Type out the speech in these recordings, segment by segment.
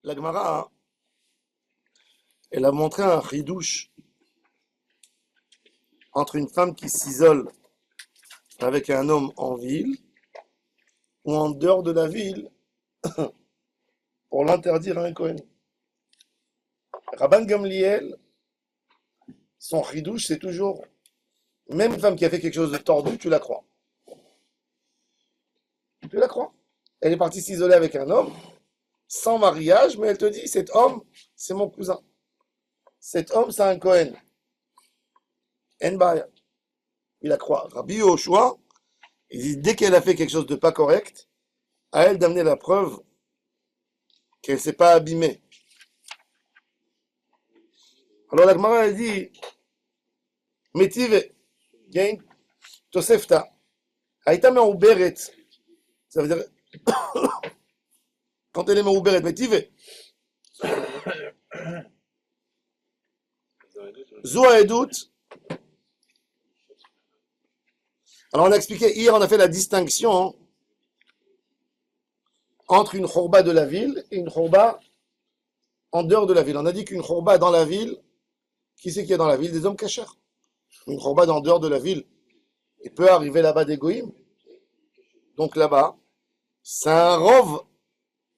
La Gemara, elle a montré un ridouche entre une femme qui s'isole avec un homme en ville ou en dehors de la ville pour l'interdire à un Kohen. Rabban Gamliel, son ridouche, c'est toujours, même une femme qui a fait quelque chose de tordu, tu la crois. Tu la crois. Elle est partie s'isoler avec un homme, sans mariage, mais elle te dit, cet homme, c'est mon cousin. Cet homme, c'est un Kohen. En baya. Il la croit. Rabbi Yoshua, il dit, dès qu'elle a fait quelque chose de pas correct, à elle d'amener la preuve qu'elle ne s'est pas abîmée. Alors la Gemara, elle dit, Metive, il y a une Tosefta, Aïta Me'ouberet, ça veut dire, quand elle est Me'ouberet, Metive, Zoa Edut. Alors on a expliqué, hier on a fait la distinction entre une chorba de la ville et une chorba en dehors de la ville. On a dit qu'une chorba dans la ville, qui c'est qui est dans la ville? Des hommes cachers. Une chorba en dehors de la ville, il peut arriver là-bas des goïms. Donc là-bas, c'est un rov,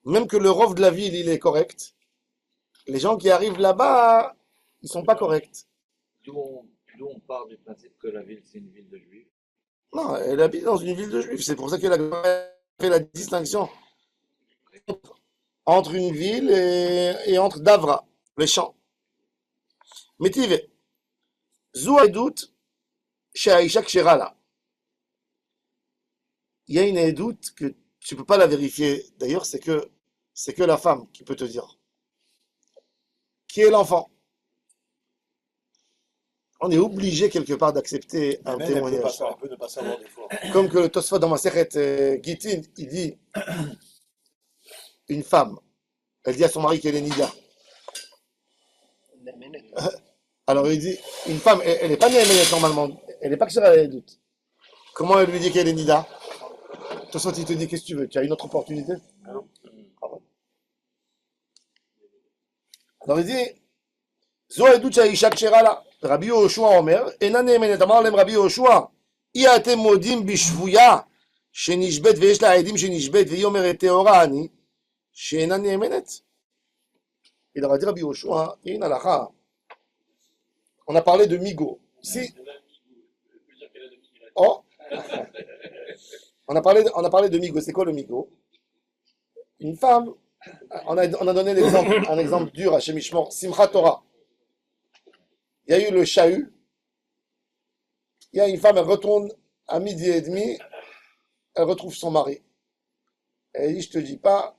même que le rov de la ville, il est correct. Les gens qui arrivent là-bas, ils sont pas corrects. D'où on part du principe que la ville, c'est une ville de juifs. Non, elle habite dans une ville de juifs. C'est pour ça qu'elle a fait la distinction entre une ville et entre Davra, les champs. Métive, Zoua doute chez Aïcha Kshera. Il y a une édoute que tu peux pas la vérifier. D'ailleurs, c'est que la femme qui peut te dire. Qui est l'enfant? On est obligé quelque part d'accepter un Même elle peut, témoignage. elle peut ne pas savoir des fois. Comme que le Tosfot dans ma Masechet Gittin, il dit une femme, elle dit à son mari qu'elle est Nida. Alors il dit, une femme, elle n'est pas née normalement, elle n'est pas que sur la doute. Comment elle lui dit qu'elle est Nida? Tosfot il te dit, qu'est-ce que tu veux? Tu as une autre opportunité? Alors il dit, Zo edut שהאישה כשרה לה. רבי יהושע אומר, אינה נאמנת. אמר להם רבי יהושע, אי אתם מודים בשבויה שנשבית ויש לה עדים שנשבית והיא אומרת טהורה אני, שאינה נאמנת. Il leur a dit Rabbi Yoshua, il y a une halakha. On a parlé de Migo. Si. Oh. On a parlé de Migo. C'est quoi le Migo? Une femme. On a donné un exemple dur à Shemishmor. Simchat Torah. Il y a eu le chahut. Il y a une femme, elle retourne à midi et demi. Elle retrouve son mari. Elle dit, je te dis pas,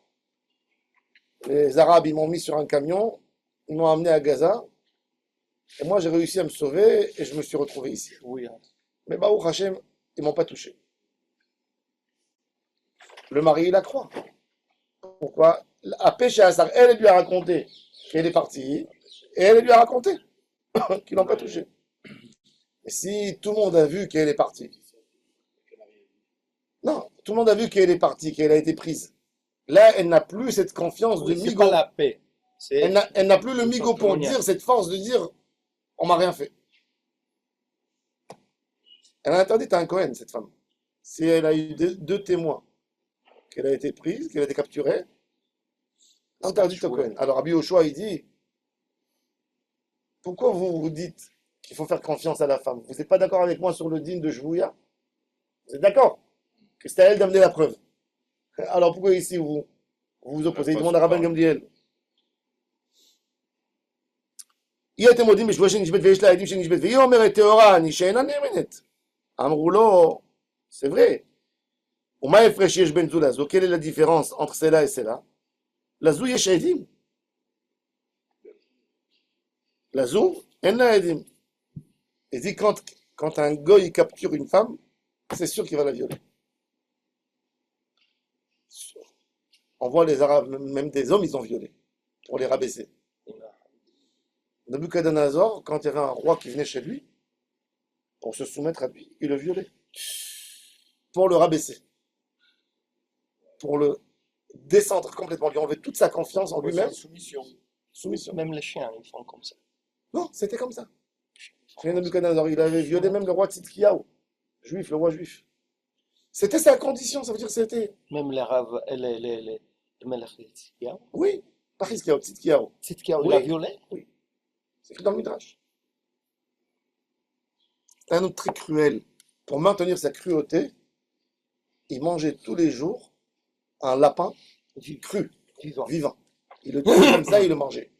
les Arabes, ils m'ont mis sur un camion, ils m'ont amené à Gaza, et moi j'ai réussi à me sauver, et je me suis retrouvé ici. Oui. Mais Baruch Hashem, ils m'ont pas touché. Le mari, il la croit. Pourquoi? À Péché Assar, elle lui a raconté qu'elle est partie, et elle lui a raconté qu'ils l'ont pas touché. Et si tout le monde a vu qu'elle est partie, non, tout le monde a vu qu'elle est partie, qu'elle a été prise. Là, elle n'a plus cette confiance de C'est Migo. pas la paix. Elle n'a plus le Migo pour dire, cette force de dire, on m'a rien fait. Elle a interdit à un Cohen, cette femme. Si elle a eu deux témoins, qu'elle a été prise, qu'elle a été capturée, interdit au Cohen. Alors Rabbi Yoshua, il dit, pourquoi vous vous dites qu'il faut faire confiance à la femme? Vous n'êtes pas d'accord avec moi sur le dîme de Jvouya? Vous êtes d'accord que c'est à elle d'amener la preuve? Alors pourquoi ici vous vous opposez? Il demande à Rabban Gamliel. היא אתם מודים בשבועה שנשבית ויש לה עדים שנשבית והיא אומרת טהורה אני שאינה נאמנת. אמרו לו, c'est vrai. ומה ההפרש שיש בין זו לזו? Quelle est la différence entre celle-là et celle-là? לזו יש עדים. לזו אין לה עדים. Il dit quand un goy capture une femme, c'est sûr qu'il va la violer. On voit les Arabes, même des hommes, ils ont violé pour les rabaisser. Nabucodonosor, quand il y avait un roi qui venait chez lui, pour se soumettre à lui, il le violait. Pour le rabaisser. descendre complètement, lui enlever toute sa confiance en lui-même, Soumission. soumission. Même les chiens, ils font comme ça. Non, c'était comme ça. Chez Nabucodonosor, il avait violé même le roi Tzidkiyahu, juif, le roi juif. C'était sa condition, ça veut dire que c'était. Même les raves, le Melech Tzidkiyahu. Oui, pas Tzidkiyahu, Tzidkiyahu. Tzidkiyahu, il Oui. a violé. Oui. C'est écrit dans le Midrash. C'était un homme très cruel. Pour maintenir sa cruauté, il mangeait tous les jours un lapin cru, Vivant. vivant. Il le tuait comme ça, il le mangeait.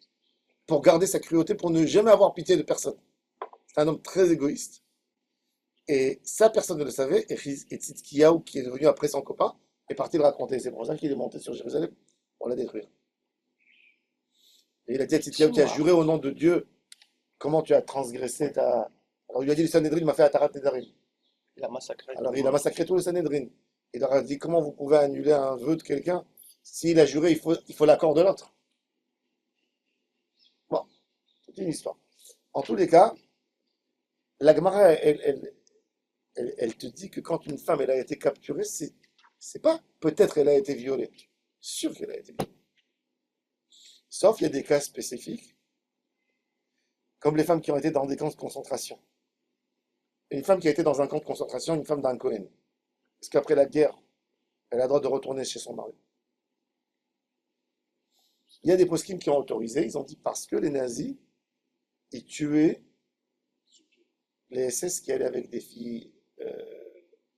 Pour garder sa cruauté, pour ne jamais avoir pitié de personne. C'est un homme très égoïste. Et ça, personne ne le savait. Et Tzidkiyahu, qui est devenu après son copain, est parti le raconter. C'est pour ça qu'il est monté sur Jérusalem pour la détruire. Et il a dit à Tzidkiyahu qui a juré au nom de Dieu, comment tu as transgressé ta... Alors il lui a dit, le Sanhédrin m'a fait Atarat Nedarim. Il a massacré. Alors il a massacré tout le Sanhédrin. Il leur a dit, comment vous pouvez annuler un vœu de quelqu'un? S'il a juré, il faut l'accord de l'autre. Bon, c'est une histoire. En tous les cas, la Gemara, elle te dit que quand une femme elle a été capturée, c'est pas peut-être elle a été violée. Sûr qu'elle a été violée. Sauf il y a des cas spécifiques, comme les femmes qui ont été dans des camps de concentration. Une femme qui a été dans un camp de concentration, une femme d'un Cohen. Parce qu'après la guerre, elle a le droit de retourner chez son mari. Il y a des poskim qui ont autorisé, ils ont dit parce que les nazis, ils tuaient les SS qui allaient avec des filles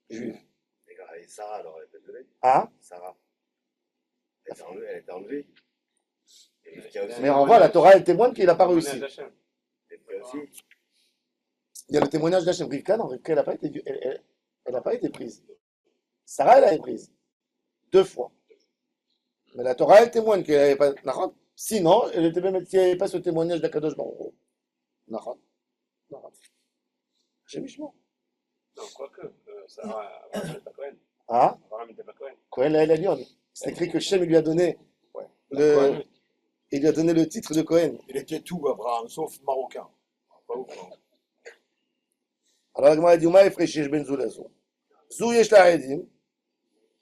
juives. Et Sarah, alors, elle était violée. Ah, Sarah. Elle était enlevée. Et Rivka aussi. mais en vrai, la Torah, elle témoigne qu'il n'a pas réussi. Rivka aussi. Il y a le témoignage d'Hachem. Rivka, non, Rivka, elle n'a pas été, elle n'a pas été prise. Sarah, elle a été prise. 2 fois. Mais la Torah, elle témoigne qu'elle n'avait pas. Nahon. Sinon, elle était même s'il n'y avait pas ce témoignage d'Akadosh Baruch Hu. Nahon. Nahon. Hachem Yishmor. Non, quoique, Sarah, Abraham n'était pas Cohen. Ah, Abraham n'était pas Cohen. Cohen la Lion. C'est écrit que Shem lui a donné il lui a donné le titre de Cohen. Il était tout, Abraham, sauf marocain. Pas ouf, non. Alors la Gemara dit Uma efresh ben zou lazo. Zou yesh la edim.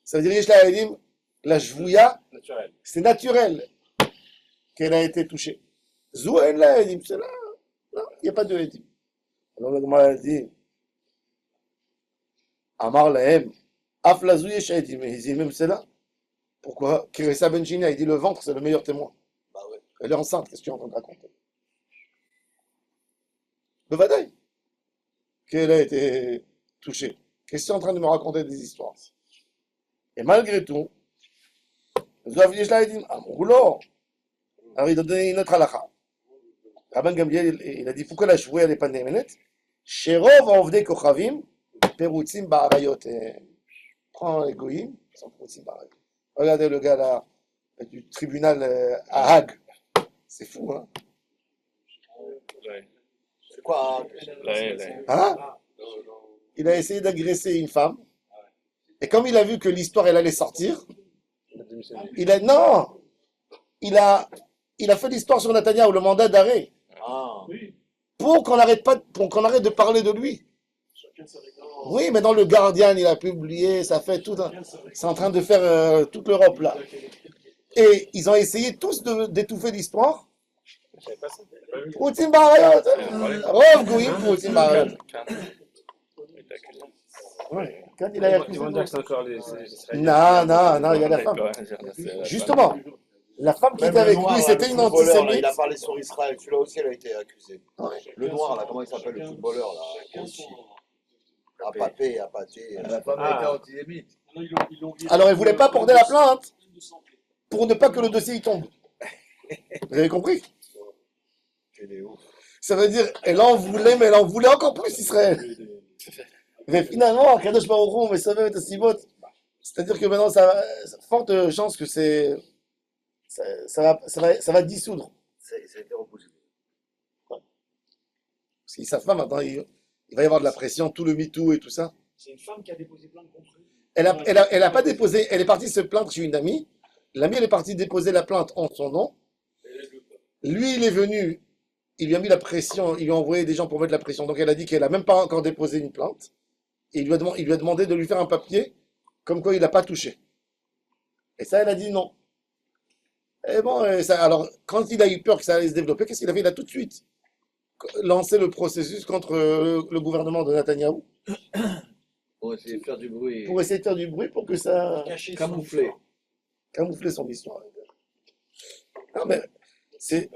Ça veut dire yesh la edim, la jvouya, Naturel. c'est naturel qu'elle a été touchée. Zou en la edim, c'est là. Non, il n'y a pas de edim. Alors la Gemara dit Amar lahem, af la zou yesh edim. Et il dit même c'est là. Pourquoi Kiressa ben China, il dit le ventre, c'est le meilleur témoin. Bah ouais. Elle est enceinte, qu'est-ce que tu es en train de raconter? Le Vadaï, qu'elle a été touchée. Qu'est-ce que tu es en train de me raconter des histoires? Et malgré tout, Zav Yishlaïdim, Amroulo, alors il a donné une autre halakha. Rabban Gamliel, il a dit pourquoi la chevouée elle n'est pas némenet? Sherov Ovdei Kochavim, Perutzim Ba'arayot. Prends les goïms, ils sont Perutzim Ba'arayot. Regardez le gars là, du tribunal à Hague. C'est fou, hein? C'est quoi Hein? Il a essayé d'agresser une femme. Et comme il a vu que l'histoire elle allait sortir, il a fait l'histoire sur Netanyahou, le mandat d'arrêt, Ah. pour qu'on arrête de parler de lui. Oui, mais dans le Guardian, il a publié, ça fait tout c'est en train de faire toute l'Europe là. Et ils ont essayé tous d'étouffer l'histoire. Je savais pas ça. J'ai pas vu. Poutim Barayot, Rov Goïm Poutim Barayot. Ouais, quand il a Ils accusé. vont dire que c'est encore les Israéliens. Non, il y a la femme. Justement, la femme qui était avec lui, c'était une antisémite. Il a parlé sur Israël. Celui-là aussi, elle a été accusé. Ouais. Le noir, là, comment il s'appelle, le footballeur, là, aussi. Apapé. La femme a été antisémite. Alors, elle voulait pas porter la plainte pour ne pas que le dossier y tombe. Vous avez compris? C'est des ouf. Ça veut dire, elle en voulait, mais elle en voulait encore plus, Israël. Mais finalement, Kadosh Baruch Hu, mais ça va être si beau. C'est-à-dire que maintenant, forte chance que ça va dissoudre. Ça a été repoussé. Parce qu'ils savent pas maintenant, il va y avoir de la pression, tout le MeToo et tout ça. C'est une femme qui a déposé plainte contre lui. Elle a pas déposé, elle est partie se plaindre chez une amie. L'amie, elle est partie déposer la plainte en son nom. Lui, il est venu, il lui a mis la pression, il lui a envoyé des gens pour mettre la pression. Donc elle a dit qu'elle n'a même pas encore déposé une plainte. Et il lui a demandé de lui faire un papier comme quoi il n'a pas touché. Et ça, elle a dit non. Et bon, alors, quand il a eu peur que ça allait se développer, qu'est-ce qu'il a fait? Il a tout de suite lancé le processus contre le gouvernement de Netanyahou Pour essayer de faire du bruit. pour essayer de faire du bruit pour que ça Caché Camouflé. camoufler son histoire. Non, mais c'est.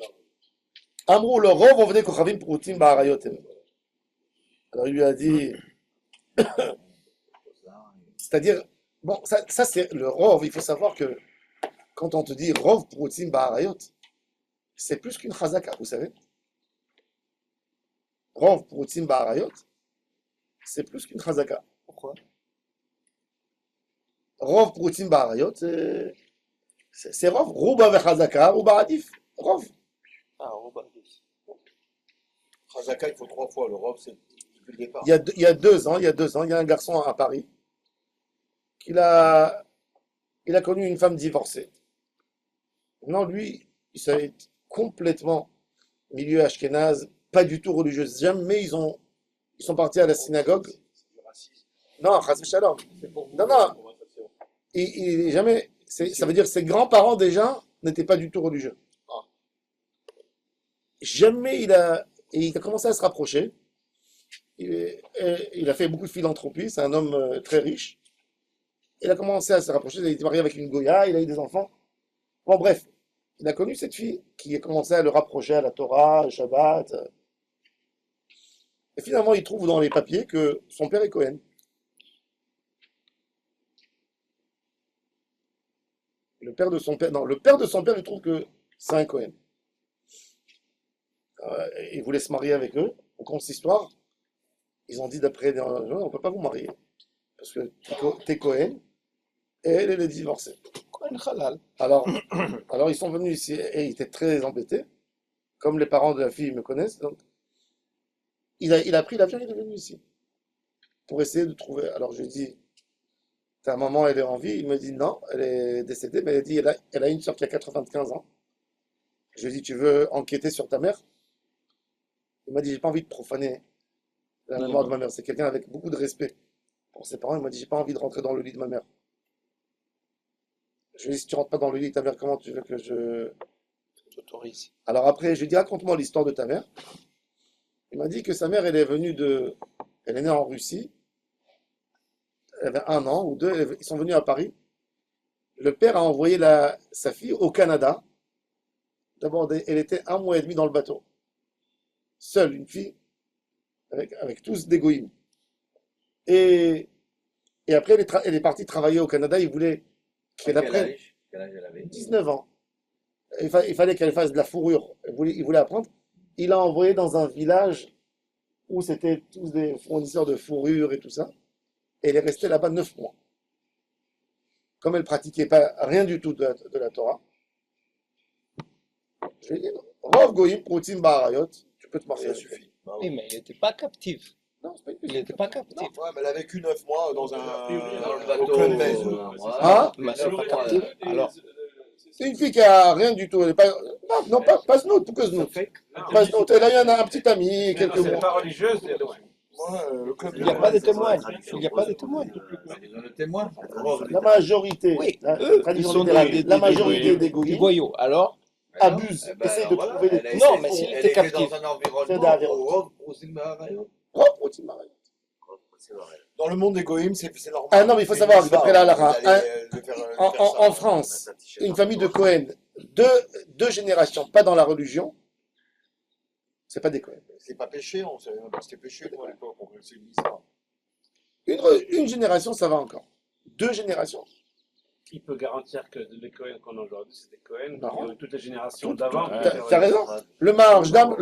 Amrou, le rov, on venait Kochavim Proutim Baharayot. Alors il lui a dit, c'est-à-dire, bon, ça c'est le rov, il faut savoir que quand on te dit rov Proutim Baharayot, c'est plus qu'une chazaka, vous savez. Rov Proutim Baharayot, c'est plus qu'une chazaka. Pourquoi? Rov Proutim Baharayot, c'est rov, Rouba Vechazaka, Rouba Adif, rov. Ah, Robadis. Khazaka, il faut 3 fois. Le Rov, c'est depuis le départ. Il y a 2 ans, il y a un garçon à Paris il a connu une femme divorcée. Non, lui, il savait complètement milieu ashkénaze, pas du tout religieux. Jamais ils sont partis à la synagogue. Non, chas v'shalom. Non, jamais. Ça veut dire que ses grands-parents déjà n'étaient pas du tout religieux. Jamais il a commencé à se rapprocher. Il a fait beaucoup de philanthropie. C'est un homme très riche. Il a commencé à se rapprocher. Il a été marié avec une Goya. Il a eu des enfants. Bon, bref, il a connu cette fille qui a commencé à le rapprocher à la Torah, au Shabbat. Et finalement, il trouve dans les papiers que son père est Cohen. Le père de son père, non, le père de son père, il trouve que c'est un Cohen. Il voulait se marier avec eux. On consistoire. Ils ont dit d'après, non, on ne peut pas vous marier. Parce que t'es Cohen et elle est divorcée. Cohen Halal. Alors ils sont venus ici et ils étaient très embêtés. Comme les parents de la fille me connaissent. Donc, il a pris l'avion, il est venu ici. Pour essayer de trouver. Alors je lui ai dit, ta maman, elle est en vie. Il me dit non, elle est décédée. Mais elle a dit, elle a une soeur qui a 95 ans. Je lui ai dit, tu veux enquêter sur ta mère? Il m'a dit, j'ai pas envie de profaner la mémoire de ma mère. C'est quelqu'un avec beaucoup de respect pour ses parents. Il m'a dit, j'ai pas envie de rentrer dans le lit de ma mère. Je lui ai dit, si tu rentres pas dans le lit de ta mère, comment tu veux que je T'autorise. Alors après, je lui ai dit, raconte-moi l'histoire de ta mère. Il m'a dit que sa mère, elle est née en Russie. Elle avait 1 an ou 2. Ils sont venus à Paris. Le père a envoyé sa fille au Canada. D'abord, elle était 1 mois et demi dans le bateau. Seule, une fille, avec tous des goïms. Et après, elle est partie travailler au Canada. Il voulait qu'elle apprenne Quel âge elle avait? 19 ans. Il fallait qu'elle fasse de la fourrure. Il voulait apprendre. Il l'a envoyée dans un village où c'était tous des fournisseurs de fourrure et tout ça. Et elle est restée là-bas 9 mois. Comme elle pratiquait pas rien du tout de la Torah, je lui ai dit, Rov Goïm, Proutim Baharayot, tu peux te marier. Ça suffit. Bah Oui, ouais. mais il n'était pas captif. Non, c'est pas une Il question. n'était pas captif. Ouais, mais elle a vécu 9 mois dans un. Dans le au bateau. Club Med. Hein? Mais c'est pas captif. Alors, C'est une fille qui a rien du tout. Elle est pas, non, pas Snout, pour que Snout. Pas Snout. Elle a eu un petit ami, quelques C'est mois. pas religieuse, c'est loin. Ouais, le Club il n'y a pas de témoins. Il n'y a pas de témoins. Ils ont le témoin. La majorité, Oui, la eux, ils tradition sont littérale, des la majorité des des goïms goyots. Alors, abusent, Eh ben, essayent de alors voilà, trouver des elle a trucs. Non, été- mais s'il elle était était captif. dans un C'est environnement d'Averot. au Silmarillon. Rov Proutim Baharayot. Dans le monde des goïms, c'est normal. Ah non, mais il faut C'est savoir, une d'après la histoire, halakha, d'aller, de faire En ça. France, une famille de Cohen, deux générations, pas dans la religion, c'est pas des Cohen. C'est pas péché, on savait même pas que c'était péché à l'époque. On connaissait une histoire. Une génération, ça va encore. 2 générations. Qui peut garantir que les Cohen qu'on a aujourd'hui, c'est des Cohen, Non. qui ont eu toutes les générations Tout- d'avant. T'as raison. Le Maharshdam,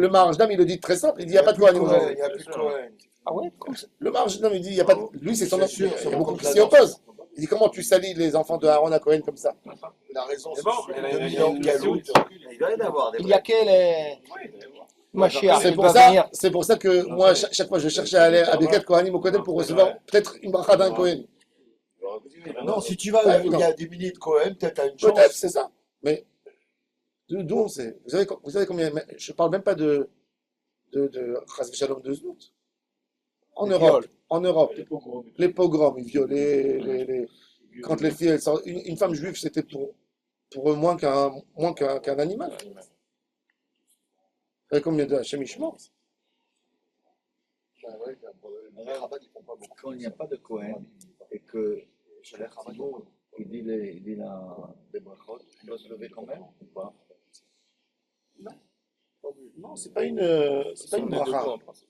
il le dit très simple, il dit il n'y a pas de Cohen Il aujourd'hui. n'y a plus de Cohen. ah ouais, comme ça. Le Maharshdam, il dit il n'y a pas de... Lui, c'est son C'est sûr, il y c'est a beaucoup beaucoup qui de s'y opposent. Il dit comment tu salis les enfants de Aaron à Cohen comme ça? Il a raison, Mais c'est bon, sûr. elle a 2000 ans de galoute. Il doit y en avoir des Il y a quel Mashiach C'est il pour va ça, venir. c'est pour ça que moi, chaque fois, je cherchais à aller à Birkat Kohanim au Kohen pour recevoir peut-être une bracha d'un Cohen. Non, si tu vas, Ouais, il y non. a des milliers de Cohen, peut-être t'as une chance. Peut-être, c'est ça. Mais d'où on sait? Vous savez combien? Je parle même pas de Chas v'Shalom de Znout. En Des Europe, viols. les pogroms, ils violaient, Quand les filles, elles sortent, une femme juive, c'était pour eux moins qu'un animal. Vous savez combien de Hachem Ishmael? Quand il n'y a pas de Cohen et que Thibaut, il dit des brachot, il doit se lever quand même ou pas? Non, c'est pas une On est debout, bracha. en principe.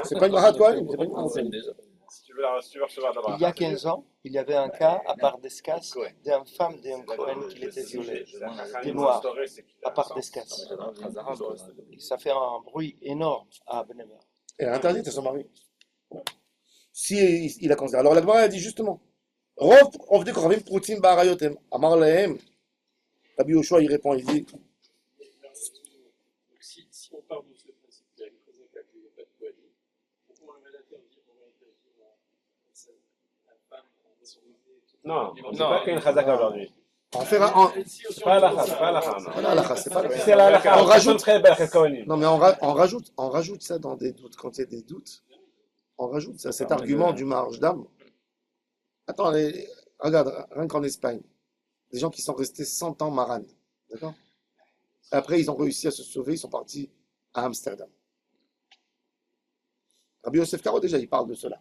C'est pas une bracha de Kohanim, c'est pas une bracha de Kohanim. Si tu veux recevoir d'abord. Il y a 15 ans, il y avait un cas à Pardescas d'une femme d'un Cohen qui était violée, des Noirs, à Pardescas. Et ça fait un bruit énorme à Benemer. Elle a interdit à son mari. Si il a considéré. Alors la Gemara a dit justement, Rov Ovdei Kochavim Prutim Ba'arayotem. Amar Lehem. Rabbi Yoshua il répond, il dit, Donc, si on part de ce principe qu'il y a une chazaka, qu'il n'y a pas de Kohanim, pourquoi on va la dire qu'on va interdire la femme à son idée? Non, on ne dit pas qu'il y a une chazaka aujourd'hui. on fait un. C'est pas la c'est pas la C'est pas la halakha, c'est pas la Si c'est la halakha, On rajoute. très belle Kohanim. Non mais on rajoute ça dans des doutes. Quand il y a des doutes, on rajoute ça, cet argument du marge d'âme. Attends, regarde, rien qu'en Espagne, des gens qui sont restés 100 ans maran, d'accord? Après, ils ont réussi à se sauver, ils sont partis à Amsterdam. Rabbi Yosef Karo, déjà, il parle de cela.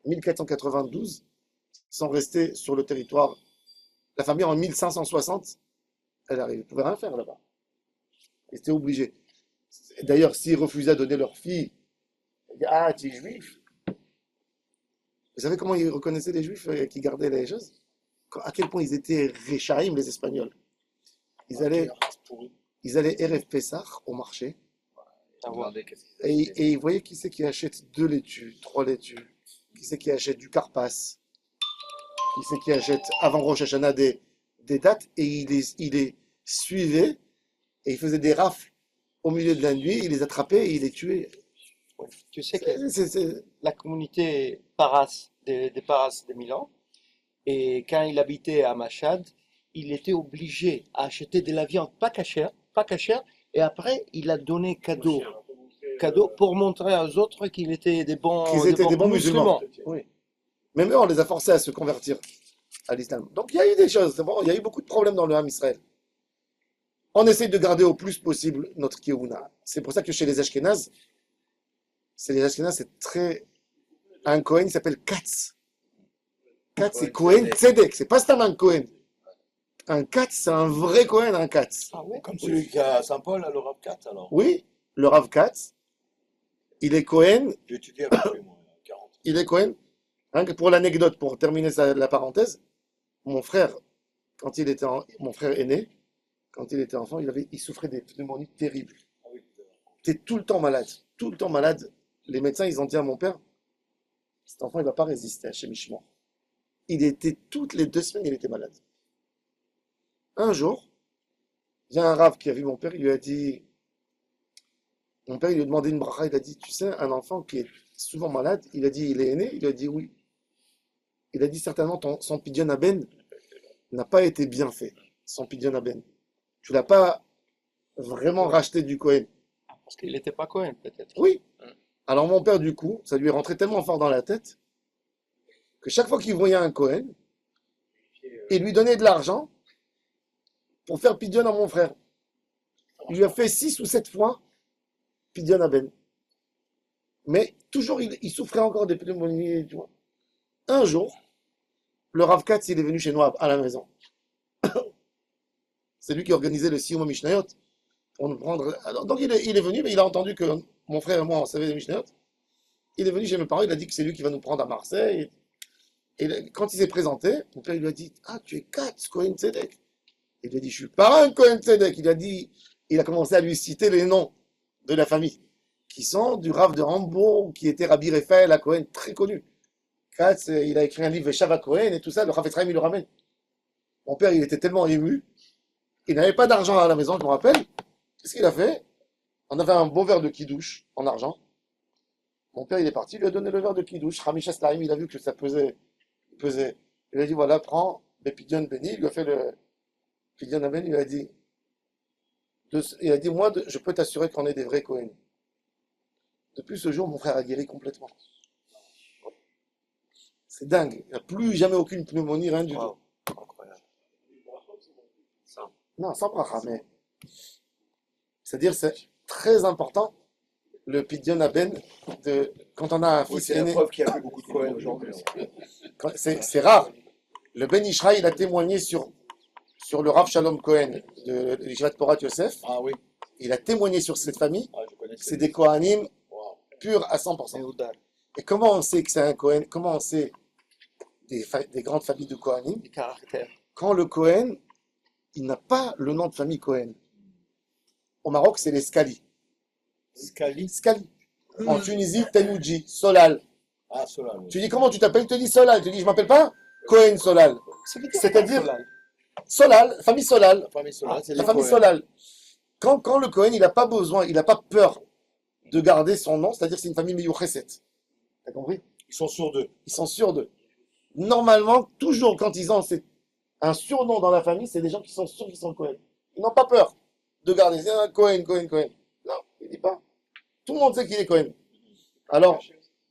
1492, ils sont restés sur le territoire. La famille, en 1560, elle arrive. Ils ne pouvaient rien faire là-bas. Ils étaient obligés. D'ailleurs, s'ils refusaient de donner leur fille, ils disaient, ah, tu es juif. Vous savez comment ils reconnaissaient les juifs qui gardaient les choses? À quel point ils étaient réchaïm, les Espagnols. Ils allaient Erev Pessah au marché et ils voyaient qui c'est qui achète 2 laitues, 3 laitues, qui c'est qui achète du carpas, qui c'est qui achète avant Rosh Hashanah des dates, et il les suivait et il faisait des rafles au milieu de la nuit, il les attrapait et il les tuait. Tu sais que C'est- la communauté Paras, des Paras de Milan, et quand il habitait à Machad, il était obligé à acheter de la viande pas cachère, et après il a donné cadeau pour montrer aux autres qu'il était Qu'ils étaient des bons musulmans. Oui. Même eux, on les a forcés à se convertir à l'islam. Donc il y a eu des choses. Bon, il y a eu beaucoup de problèmes dans le Ham Israël. On essaye de garder au plus possible notre Kehuna. C'est pour ça que chez les Ashkénazes, c'est très. Un Kohen, il s'appelle Katz. Katz, c'est Kohen Tzedek. C'est pas seulement un Kohen. Un Katz, c'est un vrai Kohen, un Katz. Comme celui qui a à Saint-Paul, à l'Europe 4, alors. Oui, le Rav Katz, il est Kohen. J'ai étudié avec lui, moi, 40. Il est Cohen. Rien que pour l'anecdote, pour terminer la parenthèse, mon frère aîné, quand il était enfant, il souffrait des pneumonies terribles. Il était tout le temps malade. Tout le temps malade. Les médecins, ils ont dit à mon père, cet enfant, il ne va pas résister à chez Michemont. Il était toutes les 2 semaines, il était malade. Un jour, il y a un rave qui a vu mon père, il lui a dit, mon père, il lui a demandé une bracha, il a dit, tu sais, un enfant qui est souvent malade, il a dit, il est aîné, il a dit oui. Il a dit, certainement, son pidyon aben n'a pas été bien fait, son pidyon aben. Tu l'as pas vraiment racheté du Kohen. Parce qu'il n'était pas Cohen, peut-être. Oui. Alors mon père, du coup, ça lui est rentré tellement fort dans la tête que chaque fois qu'il voyait un Kohen, il lui donnait de l'argent pour faire pidyon à mon frère. Il lui a fait 6 ou 7 fois pidyon aben. Mais toujours, il souffrait encore des pneumonies, tu vois. Un jour, le Rav Katz, il est venu chez nous à la maison. C'est lui qui organisait le Siyum Mishnayot. Donc il est venu, mais il a entendu que mon frère et moi, on savait les Mishnayot. Il est venu chez mes parents, il a dit que c'est lui qui va nous prendre à Marseille. Et quand il s'est présenté, mon père il lui a dit, ah, tu es Katz, Kohen Tzedek. Il lui a dit, je suis pas un Kohen Tzedek. Il a commencé à lui citer les noms de la famille, qui sont du Rav de Hambourg, qui était Rabbi Raphaël à Cohen, très connu. Katz, il a écrit un livre, Shava Cohen, et tout ça, le Rav Ephraim, il le ramène. Mon père, il était tellement ému, il n'avait pas d'argent à la maison, je me rappelle. Qu'est-ce qu'il a fait? On avait un beau verre de kidouche en argent. Mon père, il est parti, il lui a donné le verre de kidouche. Hamish Aslaim, il a vu que ça pesait. Il lui a dit, voilà, prends les pidyon bénis. Il lui a fait le pidyon aben, il lui a dit, moi, je peux t'assurer qu'on est des vrais Cohen. Depuis ce jour, mon frère a guéri complètement. C'est dingue. Il n'y a plus jamais aucune pneumonie, rien du tout. Wow. Incroyable. Non, sans bracha, mais. C'est-à-dire, c'est très important, le Pidyon Aben, quand on a un Oui, fils c'est la aîné. preuve qu'il n'y a plus beaucoup de Cohen aujourd'hui. C'est rare. Le Ben Ishraï, il a témoigné sur le Rav Shalom Cohen de l'Yeshivat Porat Yosef. Ah oui, Il a témoigné sur cette famille. ah, je connais. C'est des Kohanim Wow. purs à 100%. Yehuda, Et comment on sait que c'est un Cohen? Comment on sait des grandes familles de Kohanim? du caractère. Quand le Cohen, il n'a pas le nom de famille Cohen. Au Maroc, c'est les Scali. Scali. Scali. En Tunisie, Tenouji, Solal. Ah, cela. Oui. Tu dis comment tu t'appelles? Il te dit Solal. Tu dis je m'appelle pas Cohen Solal. C'est-à-dire Solal, famille Solal. La famille Solal, c'est La les famille Cohen. Solal. Quand le Cohen, il n'a pas besoin, il n'a pas peur de garder son nom, c'est-à-dire c'est une famille Meyoucheset. T'as compris? Ils sont sûrs d'eux. Ils sont sûrs d'eux. Normalement, toujours quand ils ont un surnom dans la famille, c'est des gens qui sont sûrs qu'ils sont Cohen. Ils n'ont pas peur de garder. C'est un Cohen, Cohen, Cohen. Non, il dit pas. Tout le monde sait qu'il est Cohen. Alors,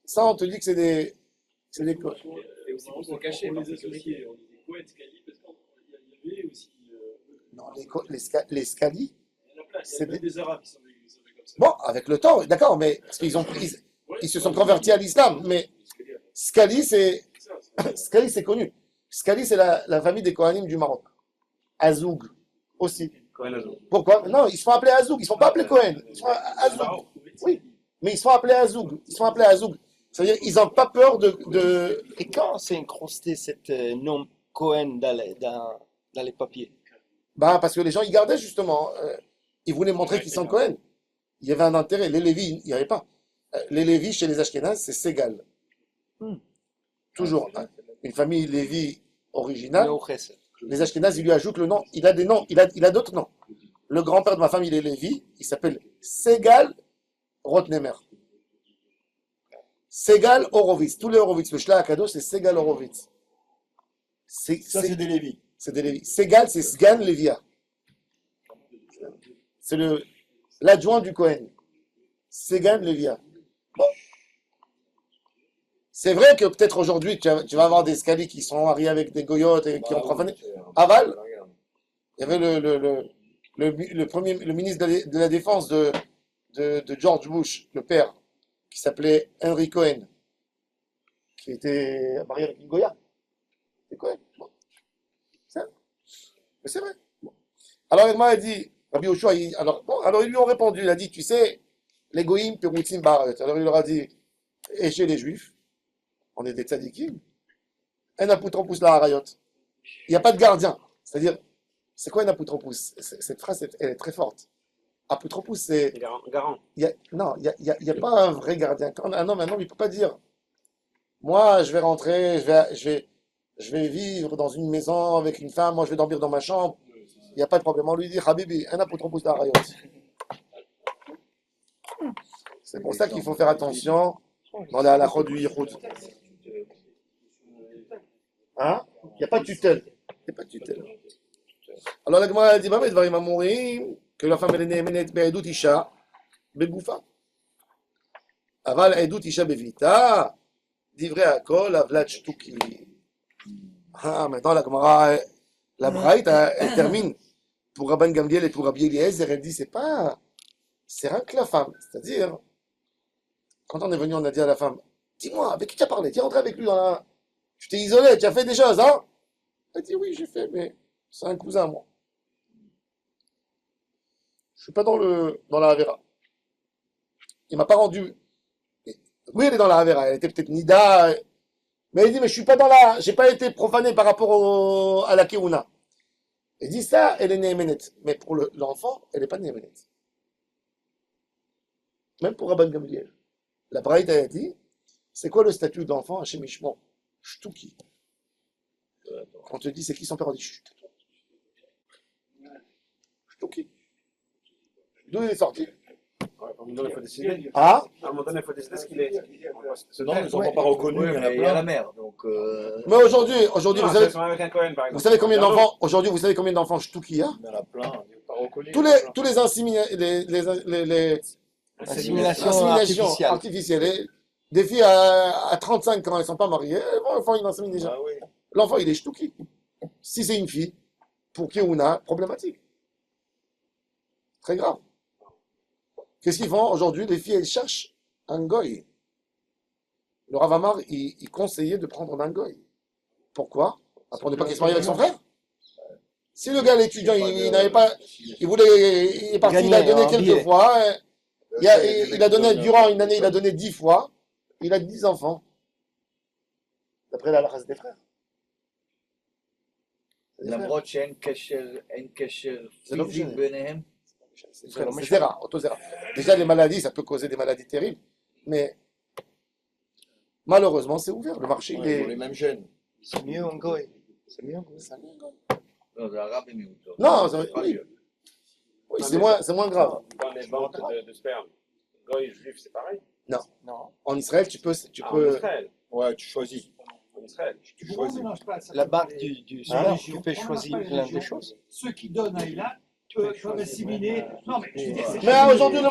ça, on te dit que c'est des Cohen. Et aussi pour se cacher, on les associés, on disait Cohen, Scali, parce qu'il y avait aussi. Non, les Scali, Il y en a plein, il y c'est a même des Arabes qui sont comme ça. bon, avec le temps, d'accord, mais parce ils se sont convertis à l'islam, mais Scali, Scali, c'est connu. Scali, c'est la famille des Kohanim du Maroc. Azoug, aussi. Cohen Azou. Pourquoi? Non, ils se font appeler Azoug, ils ne se font pas appeler Cohen. Ils se font Azoug. Oui, mais ils se font appeler Azoug. Ils se font appeler Azoug. C'est-à-dire ils n'ont pas peur de... Et quand s'est incrusté cet nom Cohen dans les papiers? Bah, parce que les gens, ils gardaient justement. Ils voulaient montrer qu'ils sont Cohen. Il y avait un intérêt. Les Lévis, il n'y avait pas. Les Lévis, chez les Ashkénazes, c'est Ségal. Toujours. Hein. Une famille Lévi originale. Meyoucheset. Les Ashkénazes, ils lui ajoutent le nom. Il a des noms. Il a d'autres noms. Le grand-père de ma famille, il est Lévi. Il s'appelle Ségal Rotnemer. Ségal Horowitz. Tous les Horowitz. Le Shlach Akadosh, c'est Ségal Horowitz. Ça, c'est des Lévis. C'est des Lévi. Ségal, c'est Sgan Lévia. C'est l'adjoint du Cohen. Ségan Lévia. Bon. C'est vrai que peut-être aujourd'hui, tu vas avoir des scalis qui sont mariés avec des goyotes et qui ont profané. Aval, il y avait le ministre de la Défense de George Bush, le père, qui s'appelait Henry Cohen, qui était marié avec une goya. C'est Cohen. Bon. Mais c'est vrai. Bon. Alors, Edma a dit, Rabbi Yoshua, alors ils lui ont répondu, il a dit, tu sais, les goïms, peroutim, barat. Alors il leur a dit, et chez les juifs, on est des tzadikim, un apotropous la harayot. Il n'y a pas de gardien. C'est-à-dire, c'est quoi un apotropous? Cette phrase, elle est très forte. Apotropous, c'est. Garant. Non, il n'y a pas un vrai gardien. Quand un homme, il ne peut pas dire, moi, je vais rentrer, je vais vivre dans une maison avec une femme, moi, je vais dormir dans ma chambre. Il n'y a pas de problème. On lui dit, Habibi, un apotropous la harayot. C'est pour ça qu'il faut faire attention dans les halachot du Yichud. Hein? Il n'y a pas de tutelle. Il n'y a pas de tutelle. Alors la Gemara dit, Bama Dvarim Amorim, que la femme elle est némenet be'edut isha begoufa. Aval edut isha bevita, divrei hakol avlat shtuki. Ah, maintenant la Gemara, la Braït, elle termine pour Rabban Gamliel et pour Rabbi Eliezer, elle dit, c'est rien que la femme. C'est-à-dire, quand on est venu, on a dit à la femme, dis-moi, avec qui tu as parlé? Tu es rentré avec lui dans la... Tu t'es isolé, tu as fait des choses, hein? Elle dit, oui, j'ai fait, mais c'est un cousin, moi. Je suis pas dans la Havera. Il m'a pas rendu... Oui, elle est dans la Havera, elle était peut-être Nida, mais elle dit, mais je suis pas dans la... J'ai pas été profané par rapport à la Keuna. Elle dit ça, elle est Néhéménet. Mais pour l'enfant, elle n'est pas Néhéménet. Même pour Rabban Gamliel. La Braïda a dit, c'est quoi le statut d'enfant à Shemishmo? Shtuki. Quand on te dit c'est qui son père, on dit chut. Shtuki. D'où il est sorti? À un moment donné, il faut décider. Ah? À un moment donné, il faut décider ce qu'il est. Sinon, ils ne sont pas reconnus, il y en a plein. La mer. Donc, Mais aujourd'hui, Non, vous savez, c'est avec un Cohen, par exemple. vous savez combien d'enfants, aujourd'hui, vous savez combien d'enfants Shtuki il y a? il y en a plein, ils ne sont pas reconnus. Tous les inséminations Assimilation artificielle. artificielles. Des filles à 35 ans, elles ne sont pas mariées, l'enfant, il enseigne déjà. Ah oui. L'enfant, il est ch'touki. Si c'est une fille, pour qui on a, problématique. Très grave. Qu'est-ce qu'ils font aujourd'hui? Les filles, elles cherchent un goy. Le Rav Amar, il conseillait de prendre un goy. Pourquoi? Pour ne pas qu'il se marie avec son frère. Si le gars, l'étudiant, il n'avait pas, il voulait, il est parti, il a Gagner donné un quelques billet. fois, il a donné, durant une année, il a donné 10 fois, il a 10 enfants. D'après la race des frères. C'est des frères. למרות שאין קשר זה לא פיזי משנה. ביניהם. C'est zéra, auto-zéra. Déjà, les maladies, ça peut causer des maladies terribles, mais malheureusement, c'est ouvert. Le marché, il Ils ont les est. mêmes gènes. C'est mieux un goy. C'est mieux un goy. לא, זה הרע במיעוטו. Non, Pas oui, mieux. oui, c'est moins grave. Dans les banques de sperme, goy juif, c'est pareil. Non. En Israël, tu peux. En peux... Israël. Ouais, tu choisis. En Israël. Tu Pourquoi on choisis. mélange pas ça? La banque du Hein? sperme, tu peux On mélange choisir pas les plein de régions. choses. Ceux qui donnent à Ilan peuvent assimiler. Non, mais je veux dire, c'est Mais pas- aujourd'hui, le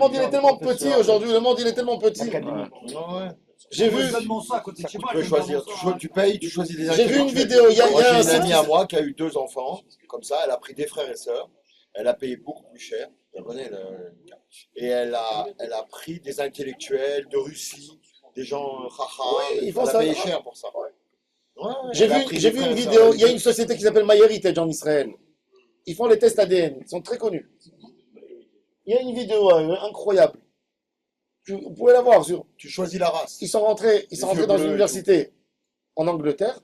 monde, il est tellement petit. Aujourd'hui, le monde, il est tellement petit. Académique. Ouais. J'ai Moi, vu. je donne mon sang à côté de chez moi. Tu peux je donne choisir. mon sang, hein. Tu payes, tu choisis des J'ai vu une intellectuels. vidéo. Il y a Moi, j'ai un une site amie qui à moi qui a eu 2 enfants, comme ça, elle a pris des frères et sœurs, elle a payé beaucoup plus cher, vous connaissez et elle a pris des intellectuels de Russie, des gens chacha, Oui, ils font elle a ça. payé cher pour ça. Ouais, J'ai elle a pris j'ai des vu frères une et sœurs, vidéo. elle Il y a dit- une société qui s'appelle MyHeritage en Israël. Ils font les tests ADN. Ils sont très connus. Il y a une vidéo incroyable. Vous pouvez la voir sur. Tu choisis la race. Ils sont rentrés Les dans yeux une bleus et université en Angleterre.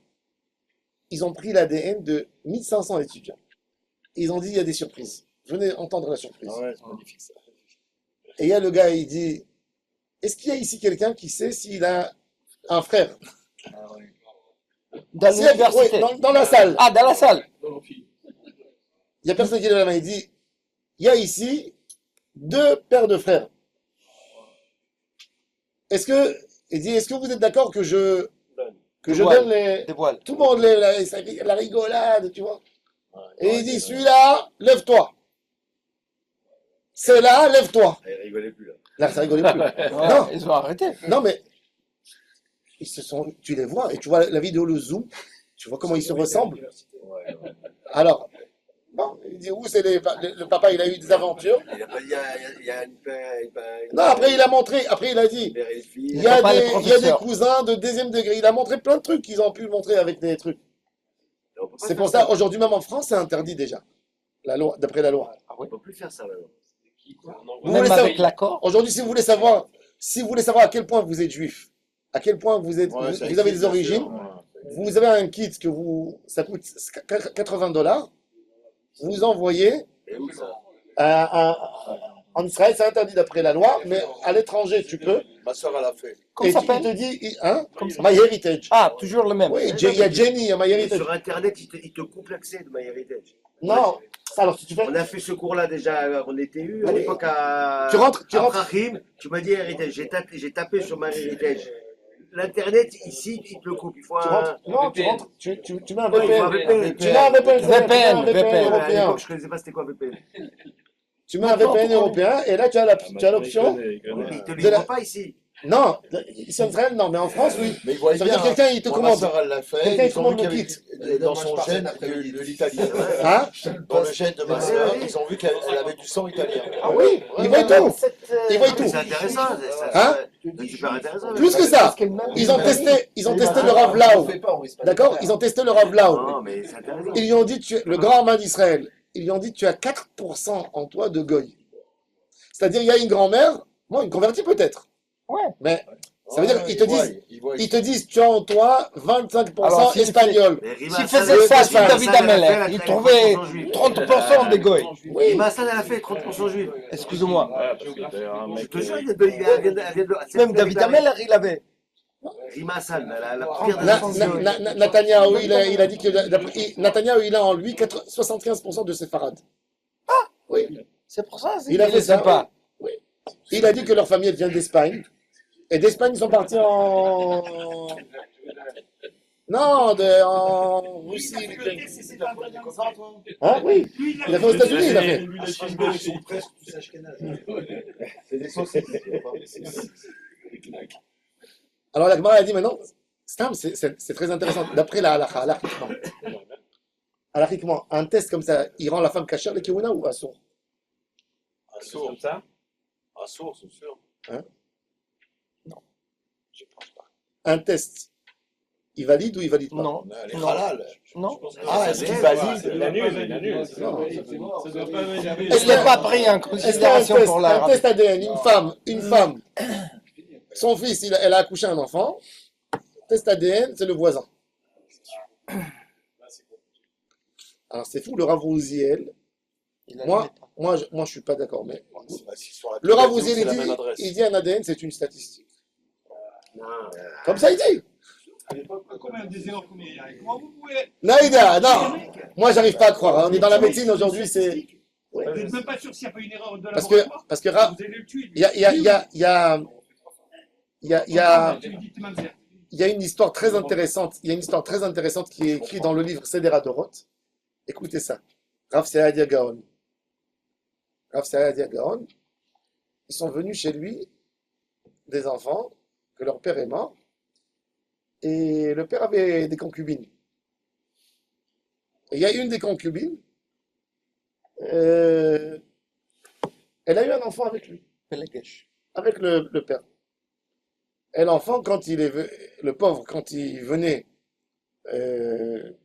Ils ont pris l'ADN de 1500 étudiants. Ils ont dit il y a des surprises. Venez entendre la surprise. Ah ouais, c'est magnifique ça. Et il y a le gars, il dit est-ce qu'il y a ici quelqu'un qui sait s'il a un frère? Ah ouais. Dans S'il y a- l'université. oui, dans la salle. Ah, dans la salle. Il n'y a personne qui lève la main. Il dit il y a ici 2 paires de frères. Est-ce que vous êtes d'accord que je Dévoile. donne les. Dévoile. Tout le monde, la rigolade, tu vois. Et il dit, c'est- celui-là, lève-toi. Celle-là, lève-toi. Elle rigolait plus là. Là, ça rigolait plus. Ouais, Non. ils ont arrêté. Non, mais tu les vois, et tu vois la vidéo, le zoom, tu vois comment ils se ressemblent. Ouais, ouais. Alors, bon, il dit, où c'est le papa, il a eu des aventures. Il a pas dit, il y a une Non, après, il a montré, après, il a dit, mère et une fille. il y a papa, le des professeur. cousins de 2e degré. Il a montré plein de trucs qu'ils ont pu montrer avec des trucs. On peut pas C'est faire pour ça, aujourd'hui, même en France, c'est interdit déjà. La loi, d'après la loi. On peut plus faire ça maintenant. Vous Même voulez avec savoir- l'accord. Aujourd'hui, si vous voulez savoir à quel point vous êtes juif, à quel point vous êtes, Ouais, vous, ça vous avez existe, des bien sûr. origines, Ouais. vous avez un kit ça coûte $80. Vous envoyez Et où ça? en Israël, c'est interdit d'après la loi, mais à l'étranger, tu peux. Ma soeur, elle a fait. Comment Et ça il s'appelle? te dit, hein, MyHeritage. Ah, toujours le même. Oui, il y a Jenny, il y a MyHeritage. Sur Internet, il te coupe l'accès de MyHeritage. Non, alors si tu fais, On a fait ce cours-là déjà, on était eu à Oui. l'époque à Tu rentres- à Brahim, tu m'as dit Heritage, j'ai tapé sur MyHeritage. L'internet, ici, il te le coupe. Il faut tu un. rentres, non, tu rentres, tu mets un Ouais, il faut un VPN. VPN. Tu mets un VPN, tu mets un VPN. À européen. l'époque, je ne connaissais pas c'était quoi VPN. Tu mets un VPN européen et là tu as l'option. Mais il te De livre la- pas ici. Non, ici en Israël, non, mais en France, oui. Mais il voit Ça veut dire quelqu'un, il te Moi, commande. Ma soeur, elle l'a fait. Quelqu'un, il Ils ont commande vu le qu'il y kit. avait dans son gène de l'italien. Hein? Dans le gène de ma soeur, ils ont vu qu'elle avait du sang italien. Ah oui, il voit tout. Il voit Mais tout. c'est intéressant. Hein? C'est super intéressant. Plus que ça, ils ont testé le Rav Lau. D'accord? Ils ont testé le Rav Lau. Non, mais c'est intéressant. Ils lui ont dit, le grand rabbin d'Israël, ils lui ont dit, tu as 4% en toi de goy. C'est-à-dire, il y a une grand-mère, bon, une convertie peut-être. Ouais. Mais ça veut dire, ils te disent, voient. ils te disent, tu as en toi 25% Alors, s'il espagnol. Mais Rima S'il Hassan, faisait elle ça a sur fait- David elle a fait Amel, la il traite trouvait 30% juif. 30% des goy. Oui. Rima Hassan, elle a fait 30% juif. Excuse-moi. Je te jure, elle vient de. Même David Amel, il avait. Rima Hassan, la pire des Netanyahou, il a dit que Netanyahou, il a en lui 75% de séfarades. Oui. C'est pour ça. Il a fait ça. pas. Oui. Il a dit que leur famille elle vient d'Espagne. Et d'Espagne, ils sont partis en. Non, en Russie. Hein? Oui. Il a fait aux États-Unis, il a fait. Ils sont presque tous ashkénazes. C'est des saucisses. Alors la Gemara a dit maintenant, c'est très intéressant. D'après la halakha, halachiquement, un test comme ça, il rend la femme cachère, les kiwuna ou assour? Assour. Comme ça. Assour, c'est sûr. Je pense pas. Un test, il valide ou il valide pas? Non, Elle est non. halal. non. Ah, est-ce qu'il Il valide? annule, il annule. Ça doit pas valider. Il n'est pas pris en Est-ce qu'un considération test, pour un la test ADN, une femme, son fils, elle a accouché un enfant, test ADN, c'est le voisin. Alors c'est fou, le Rav Uziel, Il a moi, limite. moi je suis pas d'accord, mais Si sur la le Rav application, Uziel, c'est la même adresse. il dit un ADN, c'est une statistique. Non, Comme ça, il dit. Combien des erreurs combien il y a? Comment vous pouvez. Naïda, non, moi j'arrive pas à croire, hein. On est dans la médecine aujourd'hui, c'est... Vous n'êtes même pas sûr s'il n'y a pas une erreur de Parce laboratoire. que Rav, Vous allez le tuer. il y a Tu lui dis, tu m'as dit. il y a une histoire très intéressante, il y a une histoire très intéressante qui est écrite dans le livre Seder Adorot. Écoutez ça. Rav Saadia Gaon. Rav Saadia Gaon, ils sont venus chez lui des enfants que leur père est mort et le père avait des concubines. Et il y a une des concubines, elle a eu un enfant avec lui, Pelegesh. avec le père. Et l'enfant, le pauvre, quand il venait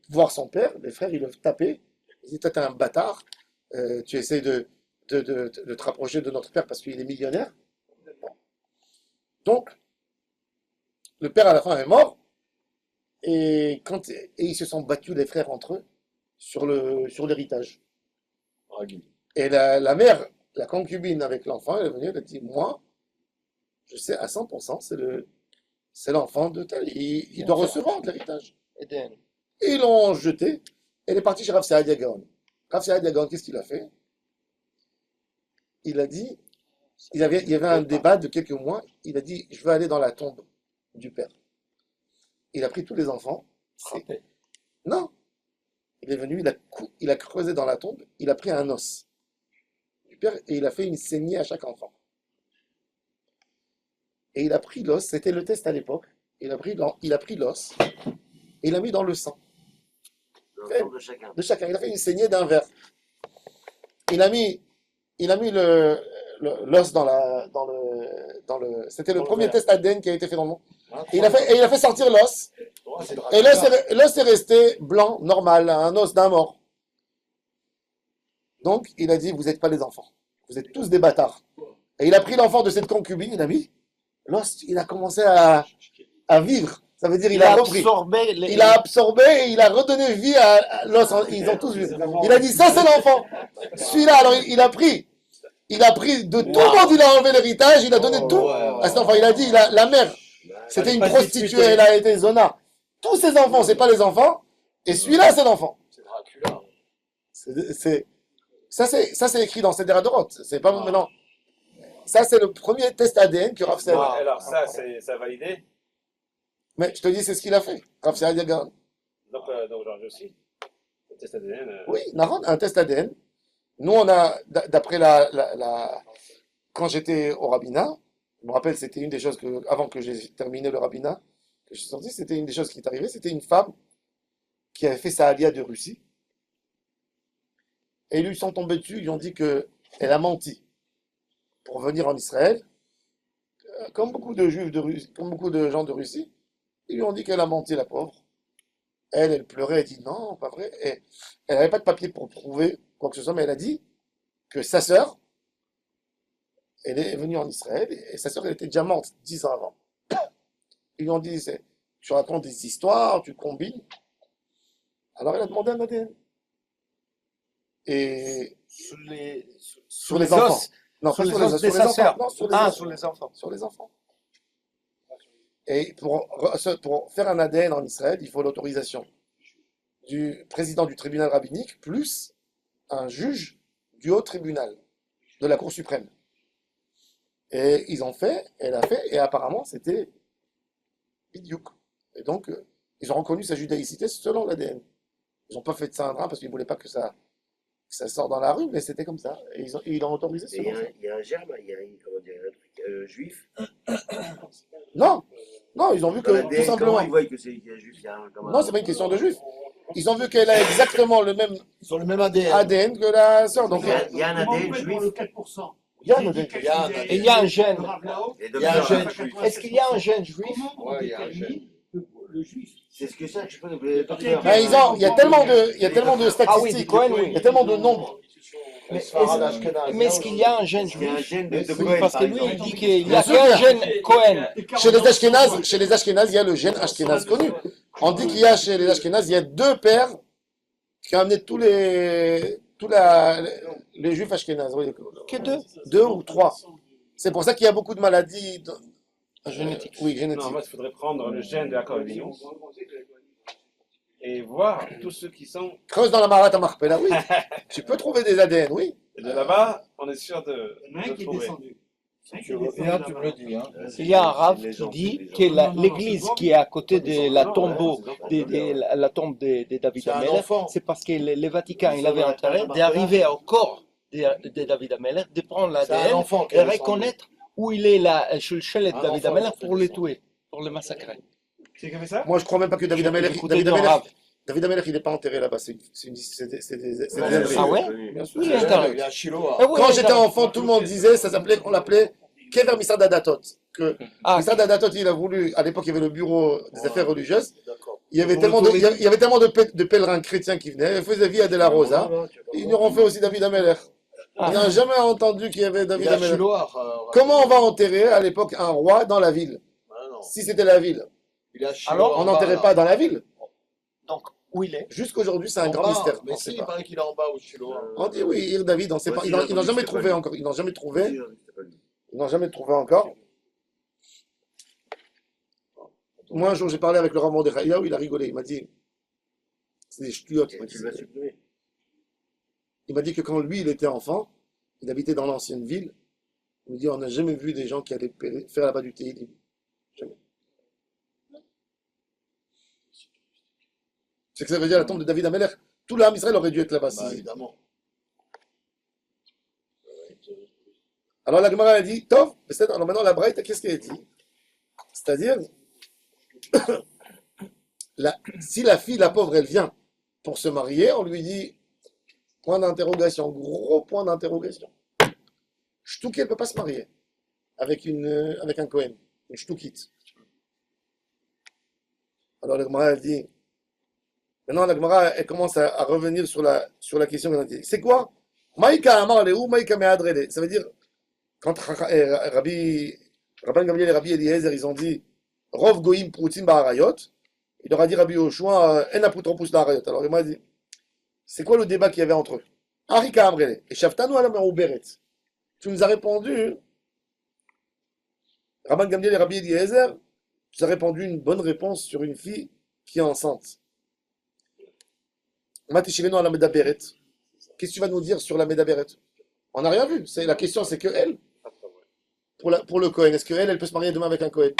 voir son père, les frères, ils le tapaient. Ils disaient, toi, t'es un bâtard, tu essayes de te rapprocher de notre père parce qu'il est millionnaire. Donc, le père à la fin est mort, et ils se sont battus, les frères, entre eux, sur l'héritage. Ragui. Et la mère, la concubine avec l'enfant, elle est venue, elle a dit, moi, je sais à 100%, c'est l'enfant de tel, il doit recevoir de l'héritage. Eden. Et ils l'ont jeté. Elle est partie chez Rav Saadia Gaon. Rav Saadia Gaon, qu'est-ce qu'il a fait? Il a dit, il y avait un débat de quelques mois, il a dit, je veux aller dans la tombe du père. Il a pris tous les enfants. Frappé. Non. Il est venu, il a creusé dans la tombe, il a pris un os du père et il a fait une saignée à chaque enfant. Et il a pris l'os, c'était le test à l'époque, il a pris l'os et il l'a mis dans le sang L'ensemble de chacun. de chacun. Il a fait une saignée d'un verre. Il a mis l'os c'était le premier test ADN qui a été fait dans le monde. Et il a fait sortir l'os. Et l'os est resté blanc, normal, un os d'un mort. Donc, il a dit, vous n'êtes pas les enfants. Vous êtes tous des bâtards. Et il a pris l'enfant de cette concubine, il a mis. L'os, il a commencé à vivre. Ça veut dire, il a repris. absorbé Il a absorbé et il a redonné vie à l'os. Ils ont tous vu. Il a dit, ça c'est l'enfant. Celui-là, alors il a pris de tout le monde, il a enlevé l'héritage, il a donné tout à cet enfant. Il a dit, la mère, c'était une prostituée, elle a été zona. Tous ces enfants, c'est pas les enfants. Et celui-là, c'est l'enfant. C'est Dracula. Ça, c'est écrit dans Seder Adorot. C'est pas maintenant. Ça, c'est le premier test ADN que Rav Saadia. Alors ça, ça a validé. Mais je te dis, c'est ce qu'il a fait. Rav Saadia Gaon. Donc Georges aussi. Le test ADN. Oui, Naron, un test ADN. Nous, on a, d'après quand j'étais au rabbinat, je me rappelle, c'était une des choses avant que j'ai terminé le rabbinat, que je suis sorti, c'était une des choses qui est arrivée. C'était une femme qui avait fait sa alia de Russie. Et ils lui sont tombés dessus, ils lui ont dit qu'elle a menti pour venir en Israël. Comme beaucoup de juifs de Russie, comme beaucoup de gens de Russie, ils lui ont dit qu'elle a menti, la pauvre. Elle pleurait, elle dit non, pas vrai. Et elle n'avait pas de papier pour prouver quoi que ce soit, mais elle a dit que sa sœur, elle est venue en Israël, et sa sœur, elle était déjà morte 10 ans avant. Ils lui ont dit, tu racontes des histoires, tu combines. Alors elle a demandé un ADN. Et sur les enfants. os. Non, Sur pas les sur les os os, de sur les sa enfants. sœur. Non, sur les Ah, os. sur les enfants. Sur les enfants. Et pour faire un ADN en Israël, il faut l'autorisation du président du tribunal rabbinique plus un juge du haut tribunal de la Cour suprême. Et ils ont fait, elle a fait, et apparemment c'était bidiouk. Et donc, ils ont reconnu sa judaïcité selon l'ADN. Ils n'ont pas fait de ça un drame parce qu'ils ne voulaient pas que ça Ça sort dans la rue, mais c'était comme ça. Et ils ont autorisé Mais ça. il y a un germe, il y a comment dire, un truc juif. Non, non, ils ont vu Dans que, l'ADN, tout simplement. comment ils voient que c'est qu'il y a un juif, il y a un, comme Non, c'est pas une question de juif. Ils ont vu qu'elle a exactement le même Sur le même ADN. ADN que la sœur. Donc, Il y a un ADN juif. le 4%. il y a un ADN. Il y a un Et il y a un gène. Et Il y a un docteur, gène juif. Est-ce qu'il y a un gène juif? Comment on Ouais, il y a un détermine le juif? c'est ce que ça, je sais pas, le docteur. Ben, il y a tellement de statistiques, Ah oui, du Cohen, oui. il y a tellement de nombres. Mais Sfarad Ashkenaz. Mais est-ce qu'il y a un gène Il y a un juif? gène de Oui, Cohen, parce par que lui, exemple. il dit qu'il n'y Bien a sûr qu'un qu'il y a. gène Cohen. Chez les Ashkénazes, il y a le gène Ashkénaze connu. On dit qu'il y a chez les Ashkénazes, il y a deux pères qui ont amené tous les juifs Ashkénazes. Oui, Que deux? deux ou trois. C'est pour ça qu'il y a beaucoup de maladies Génétiques. Oui, Non, génétiques. moi, il faudrait prendre le gène de la Calvinos et voir tous ceux qui sont. Creuse dans la Marat Marpella, oui. Tu peux trouver des ADN, oui. Et de là-bas, on est sûr de, Il y en a un de qui est trouver. descendu. Tu reviens, tu me le dis. Hein. Il y a un rave qui dit que l'église qui est à côté de la tombe la tombe de David C'est un Ameller, enfant. c'est parce que le Vatican il avait intérêt d'arriver au corps de David Ameller, de prendre C'est un l'ADN enfant qui et est descendu. reconnaître où il est la Shulchelet de Un David enfant, Ameller il pour le descend. tuer, pour le massacrer. C'est comme ça? Moi, je crois même pas que David Ameller, Écoutez ton rave. David Ameller, il n'est pas enterré là-bas. C'est des Ouais, âneries. Ah ouais? Bien sûr. Oui, il est enterré. Il est à Shiloh. Ah oui, Quand il est j'étais enterré. enfant, tout le monde disait, on l'appelait Kever Misad Adatot. Que Ah, Misad Adatot, il a voulu, à l'époque, il y avait le bureau des affaires religieuses. D'accord. Il y avait Pour tellement le il y avait tellement de pèlerins chrétiens qui venaient. Ils faisaient Via de la Rosa. Ils nous ont fait aussi David Ameller. On n'a jamais entendu qu'il y avait Il David est à Ameller. Shiloh. Comment on va enterrer à l'époque un roi dans la ville? Ah non. Si c'était la ville, Il est à Shiloh. Alors, on en bas, n'enterrait là. pas dans la ville. donc où il est? Jusqu'aujourd'hui, c'est un En grand bas, mystère. Mais On si, sait il pas. paraît qu'il est en bas au Shiloh. On dit oui, Ir David, on sait pas. Ils n'ont jamais trouvé encore. Ils n'ont jamais trouvé. Ils n'ont jamais trouvé encore. Moi, un jour, j'ai parlé avec le Rav de Chayaou, il a rigolé. Il m'a dit, c'est des ch'touillottes. Il m'a dit que quand lui, il était enfant, il habitait dans l'ancienne ville. Il me dit, on n'a jamais vu des gens qui allaient faire là-bas du Tehillim. Jamais. C'est que ça veut dire la tombe de David Ameller. Tout l'âme Israël aurait dû être là-bas. Bah, si- évidemment. Alors la Gemara a dit, Tov, alors maintenant la Braïta, qu'est-ce qu'elle dit? C'est-à-dire, si la fille, la pauvre, elle vient pour se marier, on lui dit, point d'interrogation, gros point d'interrogation. Shtuki, elle ne peut pas se marier avec un Cohen, une Shtukite. Alors la Gemara, elle dit, maintenant la Gemara, elle commence à revenir sur la question qu'on a dit. C'est quoi? Maïka Amar Lehu, Maïka Meadrele. Ça veut dire, quand Rabban Gamliel et Rabbi Eliezer, ils ont dit Rov Goïm Proutim Baharayot, il leur a dit Rabbi Yoshua, En Aputropus Baharayot. Alors il m'a dit, c'est quoi le débat qu'il y avait entre eux? Arika Amrele, et Shaftanu Alam Beret. Tu nous as répondu, Rabban Gamliel et Rabbi Eliezer, tu as répondu une bonne réponse sur une fille qui est enceinte. Matishireno Alam Beret. Qu'est-ce que tu vas nous dire sur la Médaberet? On n'a rien vu. La question, c'est que elle, pour le Cohen, est-ce qu'elle peut se marier demain avec un Cohen?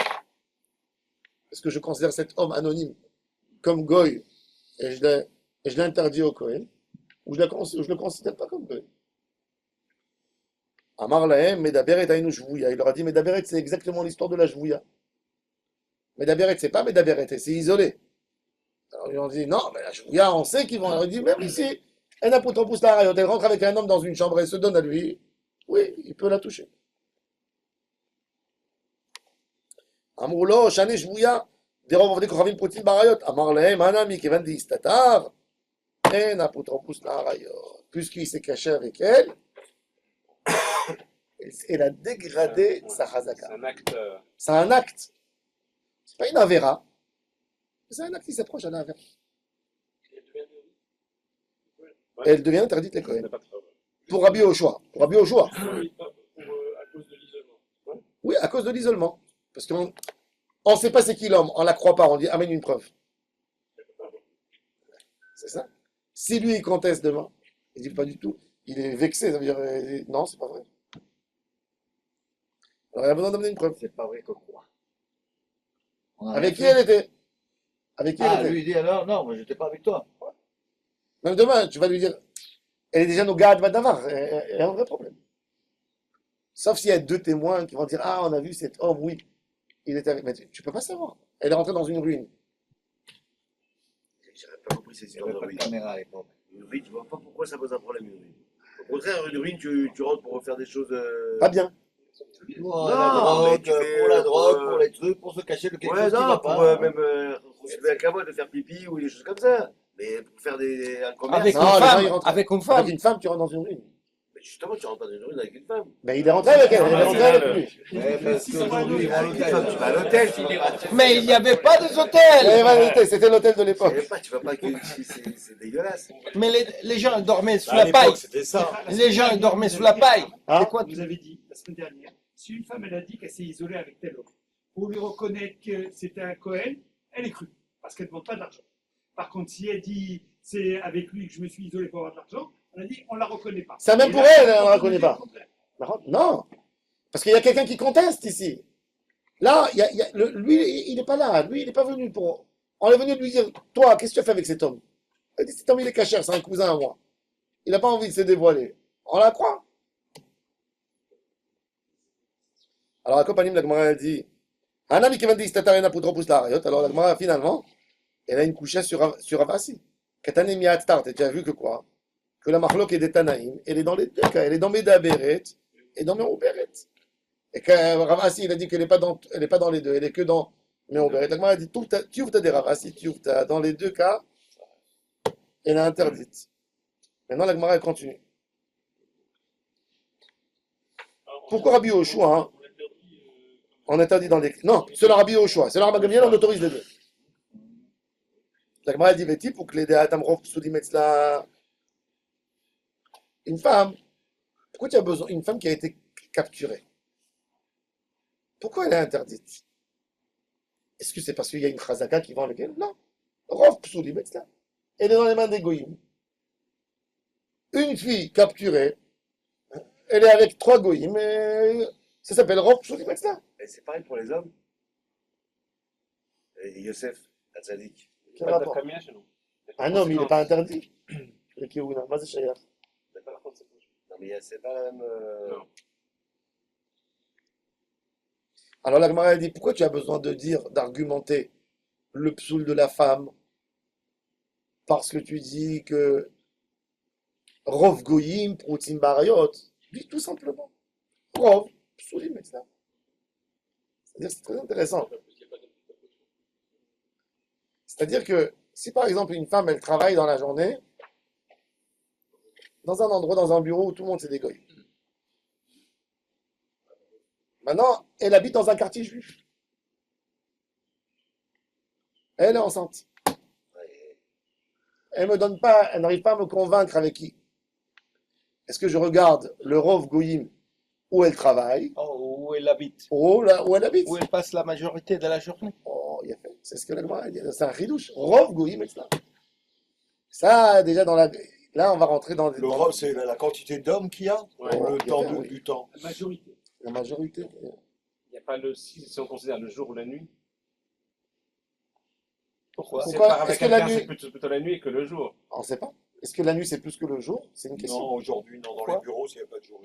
Est-ce que je considère cet homme anonyme comme Goy et je l'interdis au Cohen? Ou je ne le considère pas comme Goy? Amar lahem, Medaberet aïnou shvouya. Il leur a dit, Medaberet, c'est exactement l'histoire de la shvouya. Medaberet, c'est pas Medaberet, c'est isolé. Alors ils ont dit, non, mais la shvouya, on sait qu'ils vont. Alors il dit, même ici, elle rentre avec un homme dans une chambre et se donne à lui. Oui, il peut la toucher. Amroulo, Shane Shvouya, des Rovavde Kochavim Proutim Barayot. Amar lehem, Hanami, Kevan di Istatar, En Apotropus Narayot. Puisqu'il s'est caché avec elle, elle a dégradé sa C'est chazaka. un acte. C'est un acte. C'est pas une avera. C'est un acte qui s'approche d'un avera. Elle devient interdite les Kohen. Pour Rabbi Yoshua. Pour Rabbi Yoshua. À cause de l'isolement. Oui, à cause de l'isolement. Parce qu'on ne sait pas c'est qui l'homme, on ne la croit pas, on dit amène une preuve. C'est ça. Si lui il conteste demain, il dit pas du tout, il est vexé, ça veut dire non, c'est pas vrai. Alors il a besoin d'amener une preuve. C'est pas vrai que quoi. Avec qui elle était? Avec qui elle Ah, était? lui il dit alors, non, moi j'étais pas avec toi. Même demain, tu vas lui dire, elle est déjà nos gars de Badavar. Il y a un vrai problème. Sauf s'il y a deux témoins qui vont dire, ah, on a vu cet homme, oui, il était avec. Mais tu peux pas savoir. Elle est rentrée dans une ruine. J'avais pas compris ces Il n'y histoires avait de pas de ruine. caméra à l'époque. Une ruine, tu vois pas pourquoi ça pose un problème, une ruine. Au contraire, une ruine, tu rentres pour faire des choses. Pas bien. Pour Non, la drogue, mais tu fais, pour la drogue, pour, pour les trucs, pour se cacher de quelque Ouais, chose qui non, va pour pas. même consulter un cavode, de faire pipi ou des choses comme ça. Mais pour faire un commerce. Avec Non, une les gens, femme, ils rentrent. avec une Avec femme. une femme, tu rentres dans une ruine. Mais justement, tu rentres pas dans une ruine avec une femme. Mais il est rentré avec elle, elle est rentrée avec lui. Ouais, parce qu'aujourd'hui, ils vont à l'hôtel. Tu vas à l'hôtel, tu vas pas. Mais il n'y avait pas des Elle hôtels. va à l'hôtel, c'était l'hôtel de Je l'époque. savais pas, tu vas pas que c'est dégueulasse. Mais les gens ils dormaient sous À la paille. l'époque, c'était ça. Les gens ils dormaient sous la paille. Hein? C'est quoi Vous avez dit la semaine dernière, si une femme elle a dit qu'elle s'est isolée avec tel homme, pour lui reconnaître que c'était un Cohen, elle est crue, parce qu'elle ne demande pas de l'argent. Par contre, si elle dit c'est avec lui que je me suis isolé pour avoir de l'argent, on a dit on ne la reconnaît pas. Ça, même Et pour là, elle, elle ne la reconnaît pas. le contraire. Non, parce qu'il y a quelqu'un qui conteste ici. Là, lui, il n'est pas là. Lui, il n'est pas venu pour. On est venu lui dire, toi, qu'est-ce que tu as fait avec cet homme? Il a dit, cet homme, il est cachère, c'est un cousin à moi. Il n'a pas envie de se dévoiler. On la croit. Alors, la compagnie, la Gemara, elle dit, un ami qui m'a dit, c'est Tatarena pour pousse la rayot. Alors, la Gemara, finalement, elle a une couchée sur Avassi. Katane Miatar, tu as vu que quoi? Que la marloque est des Tanaïm, elle est dans les deux cas. Elle est dans Meda Beret et dans Meoberet. Et que Ravassi, il a dit qu'elle n'est pas, elle est pas dans les deux, elle est que dans Meoberet. La Gemara a dit, tu ouvres des Ravassi, tu ouvres dans les deux cas, elle est interdite. Maintenant, la Gemara, elle continue. Pourquoi Rabbi Yoshua, hein? On interdit dans les. Non, c'est le Rabbi Yoshua. C'est le Rabbi Gamliel, on autorise les deux. La Gemara dit Veti pour que les Dehatam Rov Psulim Etzla. Une femme. Pourquoi tu as besoin une femme qui a été capturée? Pourquoi elle est interdite? Est-ce que c'est parce qu'il y a une chazaka qui vend avec elle? Non. Rov Psulim Etzla. Elle est dans les mains des goïms. Une fille capturée, elle est avec trois goïms, et ça s'appelle Rov Psulim Etzla. Et c'est pareil pour les hommes. Et Yosef, Hatzadik. Quel Pas de rapport? Kamia chez nous. Un homme, il n'est pas interdit. Le Kiouna, vas-y, Shaya. Non, mais c'est pas la même. Non. Alors la Gemara elle dit pourquoi tu as besoin de dire, d'argumenter le psoul de la femme parce que tu dis que Rov Goyim, Proutim Barayot. Dis tout simplement. Rov, psoulim, etc. C'est-à-dire c'est très intéressant. C'est-à-dire que si par exemple une femme elle travaille dans la journée dans un endroit, dans un bureau où tout le monde c'est des goyim. Maintenant, elle habite dans un quartier juif. Elle est enceinte. Elle me donne pas, elle n'arrive pas à me convaincre avec qui. Est-ce que je regarde le Rov Goyim où elle travaille, Oh, où elle habite, où elle habite? où elle passe la majorité de la journée. Oh, il a fait. C'est ce que la Gemara dit. C'est un ridouche. Rov Goyim, etc. Ça, déjà dans la. Là, on va rentrer dans Le robe, c'est la quantité d'hommes qu'il y a, Ouais. ou le Ok, temps oui. du temps. La majorité. la majorité. Il n'y a pas le si on considère le jour ou la nuit. Pourquoi? Si Pourquoi? elle part avec Est-ce que la quelqu'un, nuit- c'est plutôt la nuit que le jour. On ne sait pas. Est-ce que la nuit c'est plus que le jour? C'est une question. Non, aujourd'hui, non, dans Pourquoi les bureaux, il n'y a pas de jour.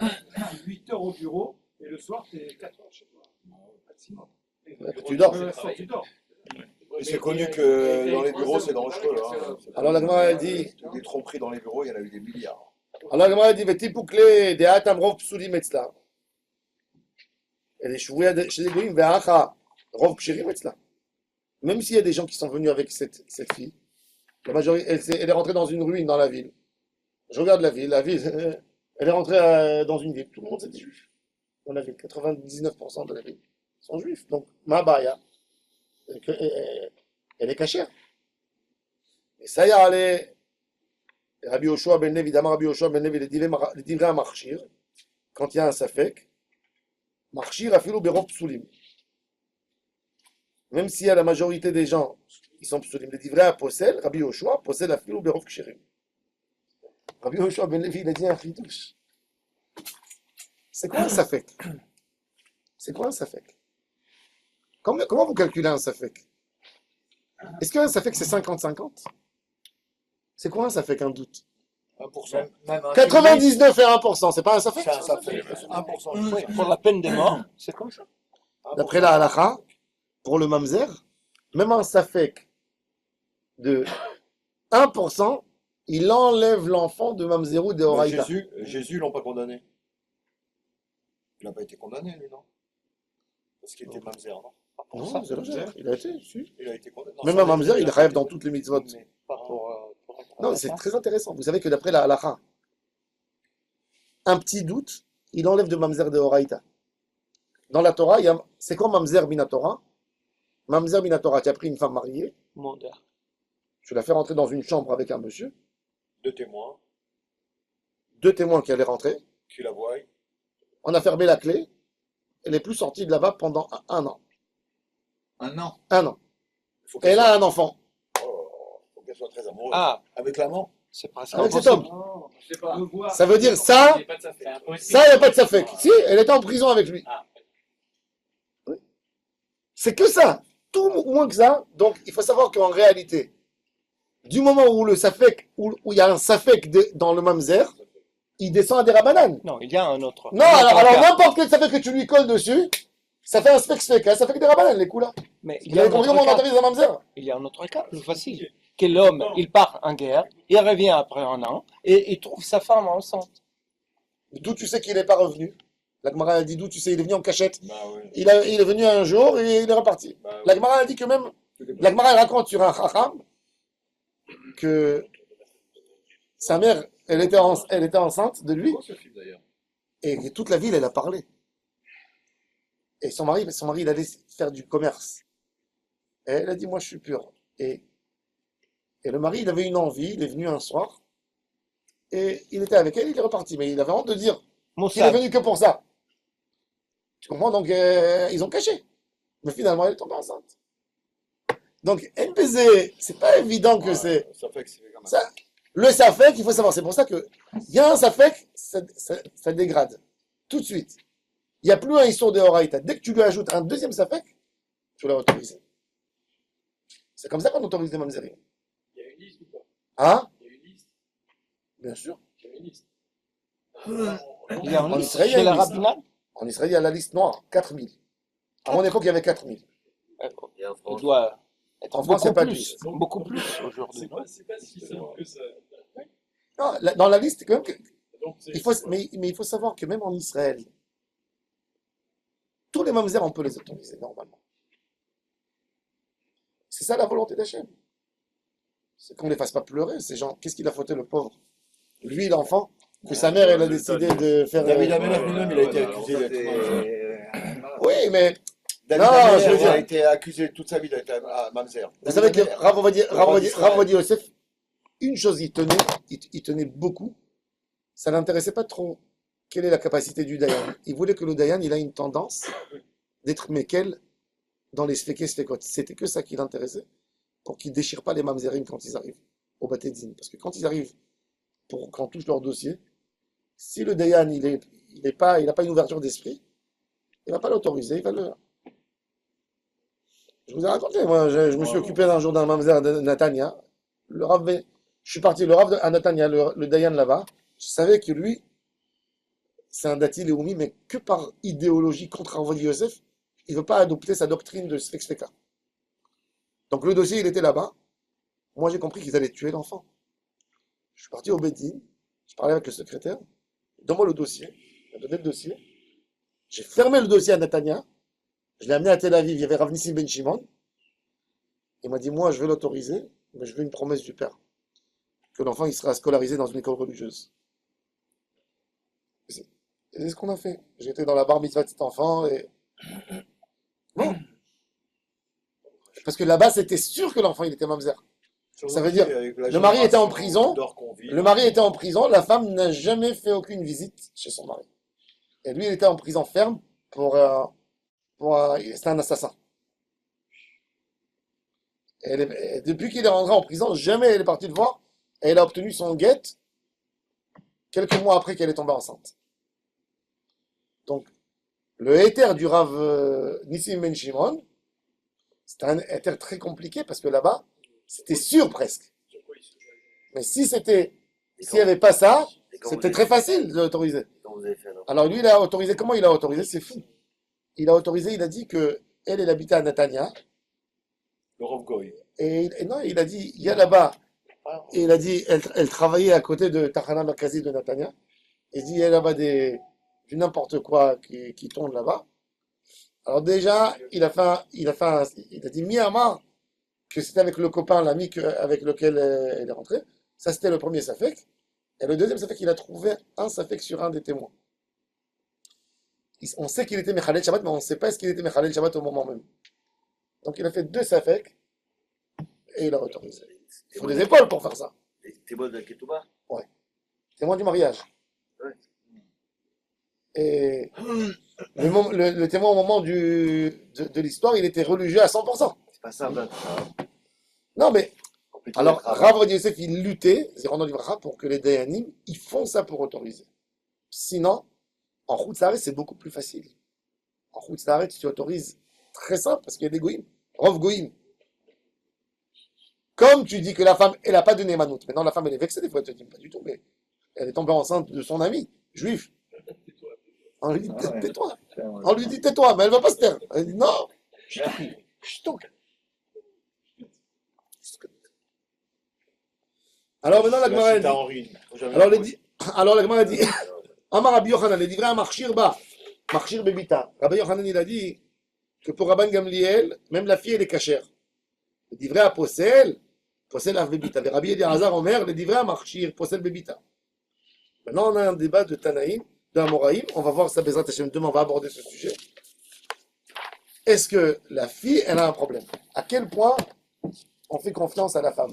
8 heures au bureau, et le soir, c'est 4 heures chez toi. Maximum. Tu dors. Le soir, tu dors. Et c'est connu que dans les bureaux, c'est dangereux. Hein. Alors la Gemara elle dit. Des tromperies dans les bureaux, il y en a eu des milliards. Alors la Gemara elle dit Vetipukle de Atam Rov Psulim Etzla. Elle est chouée chez les Goïm, Ve'acha Rov Kshirim Etzla. Même s'il y a des gens qui sont venus avec cette fille, la majorité, elle est rentrée dans une ruine dans la ville. Je regarde la ville, elle est rentrée dans une ville. Tout le monde c'était juif. Dans la ville, 99% de la ville sont juifs. Donc, Mabaya, elle est cachère. Et ça y est, Rabbi Yoshua ben Levi, évidemment, Rabbi Yoshua ben Levi, les divrei à Marchir, quand il y a un safek, Marchir a filou berov psulim. Même s'il y a la majorité des gens qui sont psulim, les divrei à Posel, Rabbi Yoshua, Posel a filou berov kshirim. Rabbi Yoshua ben Levi, il a dit un chidouche. C'est quoi un safek? C'est quoi un safek? Comment vous calculez un safek? Est-ce qu'un safek c'est 50-50? C'est quoi un safek un doute? 1%. Même un 99 et 1%, c'est pas un safek? Ça fait 1%. Oui, pour la peine de mort, c'est comme ça. D'après la halakha, pour le mamzer, même un safek de 1%, il enlève l'enfant de mamzerou de Mais Horaïta. Jésus, ils l'ont pas condamné. Il n'a pas été condamné, lui, non? Parce qu'il était mamzer, non? Non, c'est vrai, il a été, si. Il a été condamné. Non, Même ça, un mamzer, il rêve dans toutes les mitzvot. Mais pas pour Non, c'est très intéressant. Vous savez que d'après la halakha, un petit doute, il enlève de mamzer de Horaïta. Dans la Torah, c'est quoi mamzer minatora? Mamzer minatora, tu as pris une femme mariée, Monda. tu l'as fait rentrer dans une chambre avec un monsieur, 2 témoins 2 témoins qui allaient rentrer, qui la voient. on a fermé la clé, elle n'est plus sortie de là-bas pendant un an. Un an. Un an. Il faut Et elle qu'elle a un enfant. faut qu'elle soit très amoureuse. Ah, Avec l'amant. c'est presque Avec cet impossible. homme. Non, je sais pas. Ça veut dire ça, Il n'y a pas de ça fait. ça, il n'y a pas de safek. Si, elle était en prison avec lui. Ah. Oui. C'est que ça. Tout moins que ça. Donc, il faut savoir qu'en réalité, du moment où le safek, où il y a un safek dans le mamzer, il descend à des rabananes. Non, il y a un autre. Non, un autre alors cas. n'importe quel safek que tu lui colles dessus, ça fait un spek, hein, ça fait que des rabananes, les coups là. Mais il Vous y a avez un compris autre comment on cas. autorise un mamzer? Il y a un autre cas plus facile. Que l'homme, il part en guerre, il revient après un an et il trouve sa femme enceinte. D'où tu sais qu'il n'est pas revenu? La Gemara a dit d'où tu sais, il est venu en cachette. Bah oui. Il est venu un jour et il est reparti. Bah, La Gemara a dit que même, la Gemara elle raconte sur un chacham que sa mère, elle était enceinte de lui ce film d'ailleurs. et que toute la ville, elle a parlé. Et son mari, il allait faire du commerce. Et elle a dit, moi je suis pure. Et le mari, il avait une envie, il est venu un soir et il était avec elle, il est reparti. Mais il avait honte de dire qu'il est Moussad. venu que pour ça. Tu comprends? Donc, ils ont caché. Mais finalement, elle est tombée enceinte. Donc, MPZ, c'est pas évident que c'est. Ça fait que c'est quand même. Ça, le safek, il faut savoir. C'est pour ça que il y a un safek, ça dégrade. Tout de suite. Il n'y a plus un histoire de Horaïta. Dès que tu lui ajoutes un deuxième safek, tu l'as autorisé. C'est comme ça qu'on autorise les mamzerim. Il y a une liste ou pas? Hein? Il y a une liste. Bien sûr. Il y a une liste. Il y a un En liste Israël, il y a chez une la liste. rabbinale. En Israël, il y a la liste noire, 4000. À mon époque, il y avait 4000. Et en Il France, doit être En France, il y a beaucoup pas de plus, liste. beaucoup plus aujourd'hui. C'est pas si simple que ça. Non, dans la liste, quand même, Donc, c'est- mais il faut savoir que même en Israël, tous les mamzers, on peut les autoriser normalement. C'est ça la volonté d'Hachem. C'est qu'on ne les fasse pas pleurer, ces gens. Qu'est-ce qu'il a fauté, le pauvre? Lui, l'enfant, que sa mère, elle a décidé de faire. David Amelach lui-même, il a été alors accusé ça, d'être. Oui, mais David Non, Amelach, je veux dire- a été accusé toute sa vie d'être à Mamzer. vous savez que Rav roi d'Israël. Ovadia Yosef, une chose, il tenait beaucoup. Ça l'intéressait pas trop. Quelle est la capacité du Dayan? Il voulait que le Dayan, il a une tendance d'être Mekel dans les Sfekot. C'était que ça qui l'intéressait, pour qu'ils ne déchirent pas les mamzerim quand ils arrivent au Batédine. Parce que quand ils arrivent, pour qu'on touche leur dossier, si le Dayan, il n'a pas une ouverture d'esprit, il ne va pas l'autoriser, il va le. Je vous ai raconté, moi, je me suis occupé d'un jour d'un mamzer de Natania. Je suis parti, le Rav à Natania, le Dayan là-bas. Je savais que lui, c'est un Dati Léoumi, mais que par idéologie contre Rav Yosef, il ne veut pas adopter sa doctrine de Sfek Sfeka. Donc le dossier, il était là-bas. Moi, j'ai compris qu'ils allaient tuer l'enfant. Je suis parti au Bédine, je parlais avec le secrétaire. Donne-moi le dossier. Il m'a donné le dossier. J'ai fermé le dossier à Natania. Je l'ai amené à Tel Aviv. Il y avait Rav Nissim Ben Shimon. Il m'a dit, moi, je vais l'autoriser, mais je veux une promesse du père. Que l'enfant, il sera scolarisé dans une école religieuse. Et c'est ce qu'on a fait. J'étais dans la bar mitzvah de cet enfant et. Bon. Parce que là-bas, c'était sûr que l'enfant, il était mamzer. Ça veut dire, le mari était en prison. Le mari était en prison, la femme n'a jamais fait aucune visite chez son mari. Et lui, il était en prison ferme c'était un assassin. Et depuis qu'il est rentré en prison, jamais elle est partie le voir. Et elle a obtenu son guet quelques mois après qu'elle est tombée enceinte. Donc, le héter du Rav Nissim Ben Shimon, c'était un héter très compliqué parce que là-bas, c'était sûr presque. Mais si c'était S'il n'y avait pas ça, Et quand c'était vous très avez- facile de l'autoriser. Quand vous avez fait alors. Alors lui, il a autorisé, comment il a autorisé? C'est fou. Il a autorisé, il a dit que elle habitait à Netanya. Le Rav Goy. Et non, il a dit, il y a là-bas. Et il a dit, elle travaillait à côté de Tachana Makazi de Netanya. Il dit, il y a là-bas du n'importe quoi qui tourne là-bas. Alors déjà, il a dit mi-amar que c'était avec le copain, l'ami avec lequel elle est rentrée. Ça, c'était le premier safek. Et le deuxième safek, il a trouvé un safek sur un des témoins. On sait qu'il était Mechalel Shabbat, mais on ne sait pas est-ce qu'il était Mechalel Shabbat au moment même. Donc il a fait 2 safek et il a autorisé. Il faut des épaules pour faire ça. T'es bon de la Ketouba? Témoin du mariage. Ouais. Et le témoin au moment de l'histoire, il était religieux à 100%. C'est pas ça, ben. Non, mais Compliqué alors, d'être Rav Ovadia Yosef, il luttait, Zérandon Livracha, pour que les Dayanim, ils font ça pour autoriser. Sinon, en route s'arrête, c'est beaucoup plus facile. En route s'arrête, tu autorises très simple, parce qu'il y a des goïms. Rov goïm. Comme tu dis que la femme, elle n'a pas donné manout. Maintenant, la femme, elle est vexée, des fois, elle te dit pas du tout, mais elle est tombée enceinte de son ami, juif. On lui dit, Ah ouais. tais-toi. Tiens, ouais. On lui dit, tais-toi, mais elle ne va pas se taire. Elle dit, non. Ch'touk. Alors maintenant, la Gemara, elle dit, alors la Gemara a dit, Amar Rabbi Yochanan, les livrés à Marchir Ba, Marchir Bebita. Rabbi Yochanan, il a dit que pour Rabban Gamliel, même la fille, elle est cachère. Les livrés à Posel à Bebita. Les Rabbi Eliezer Omer, les livrés à Marchir, Posel Bebita. Maintenant, on a un débat de Tanaïm, de Amoraïm. On va voir ça, Bezrat Hashem, demain, on va aborder ce sujet. Est-ce que la fille, elle a un problème? À quel point on fait confiance à la femme?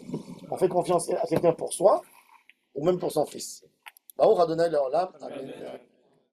On fait confiance à quelqu'un pour soi ou même pour son fils? Baruch Adonai Leolam. Amen.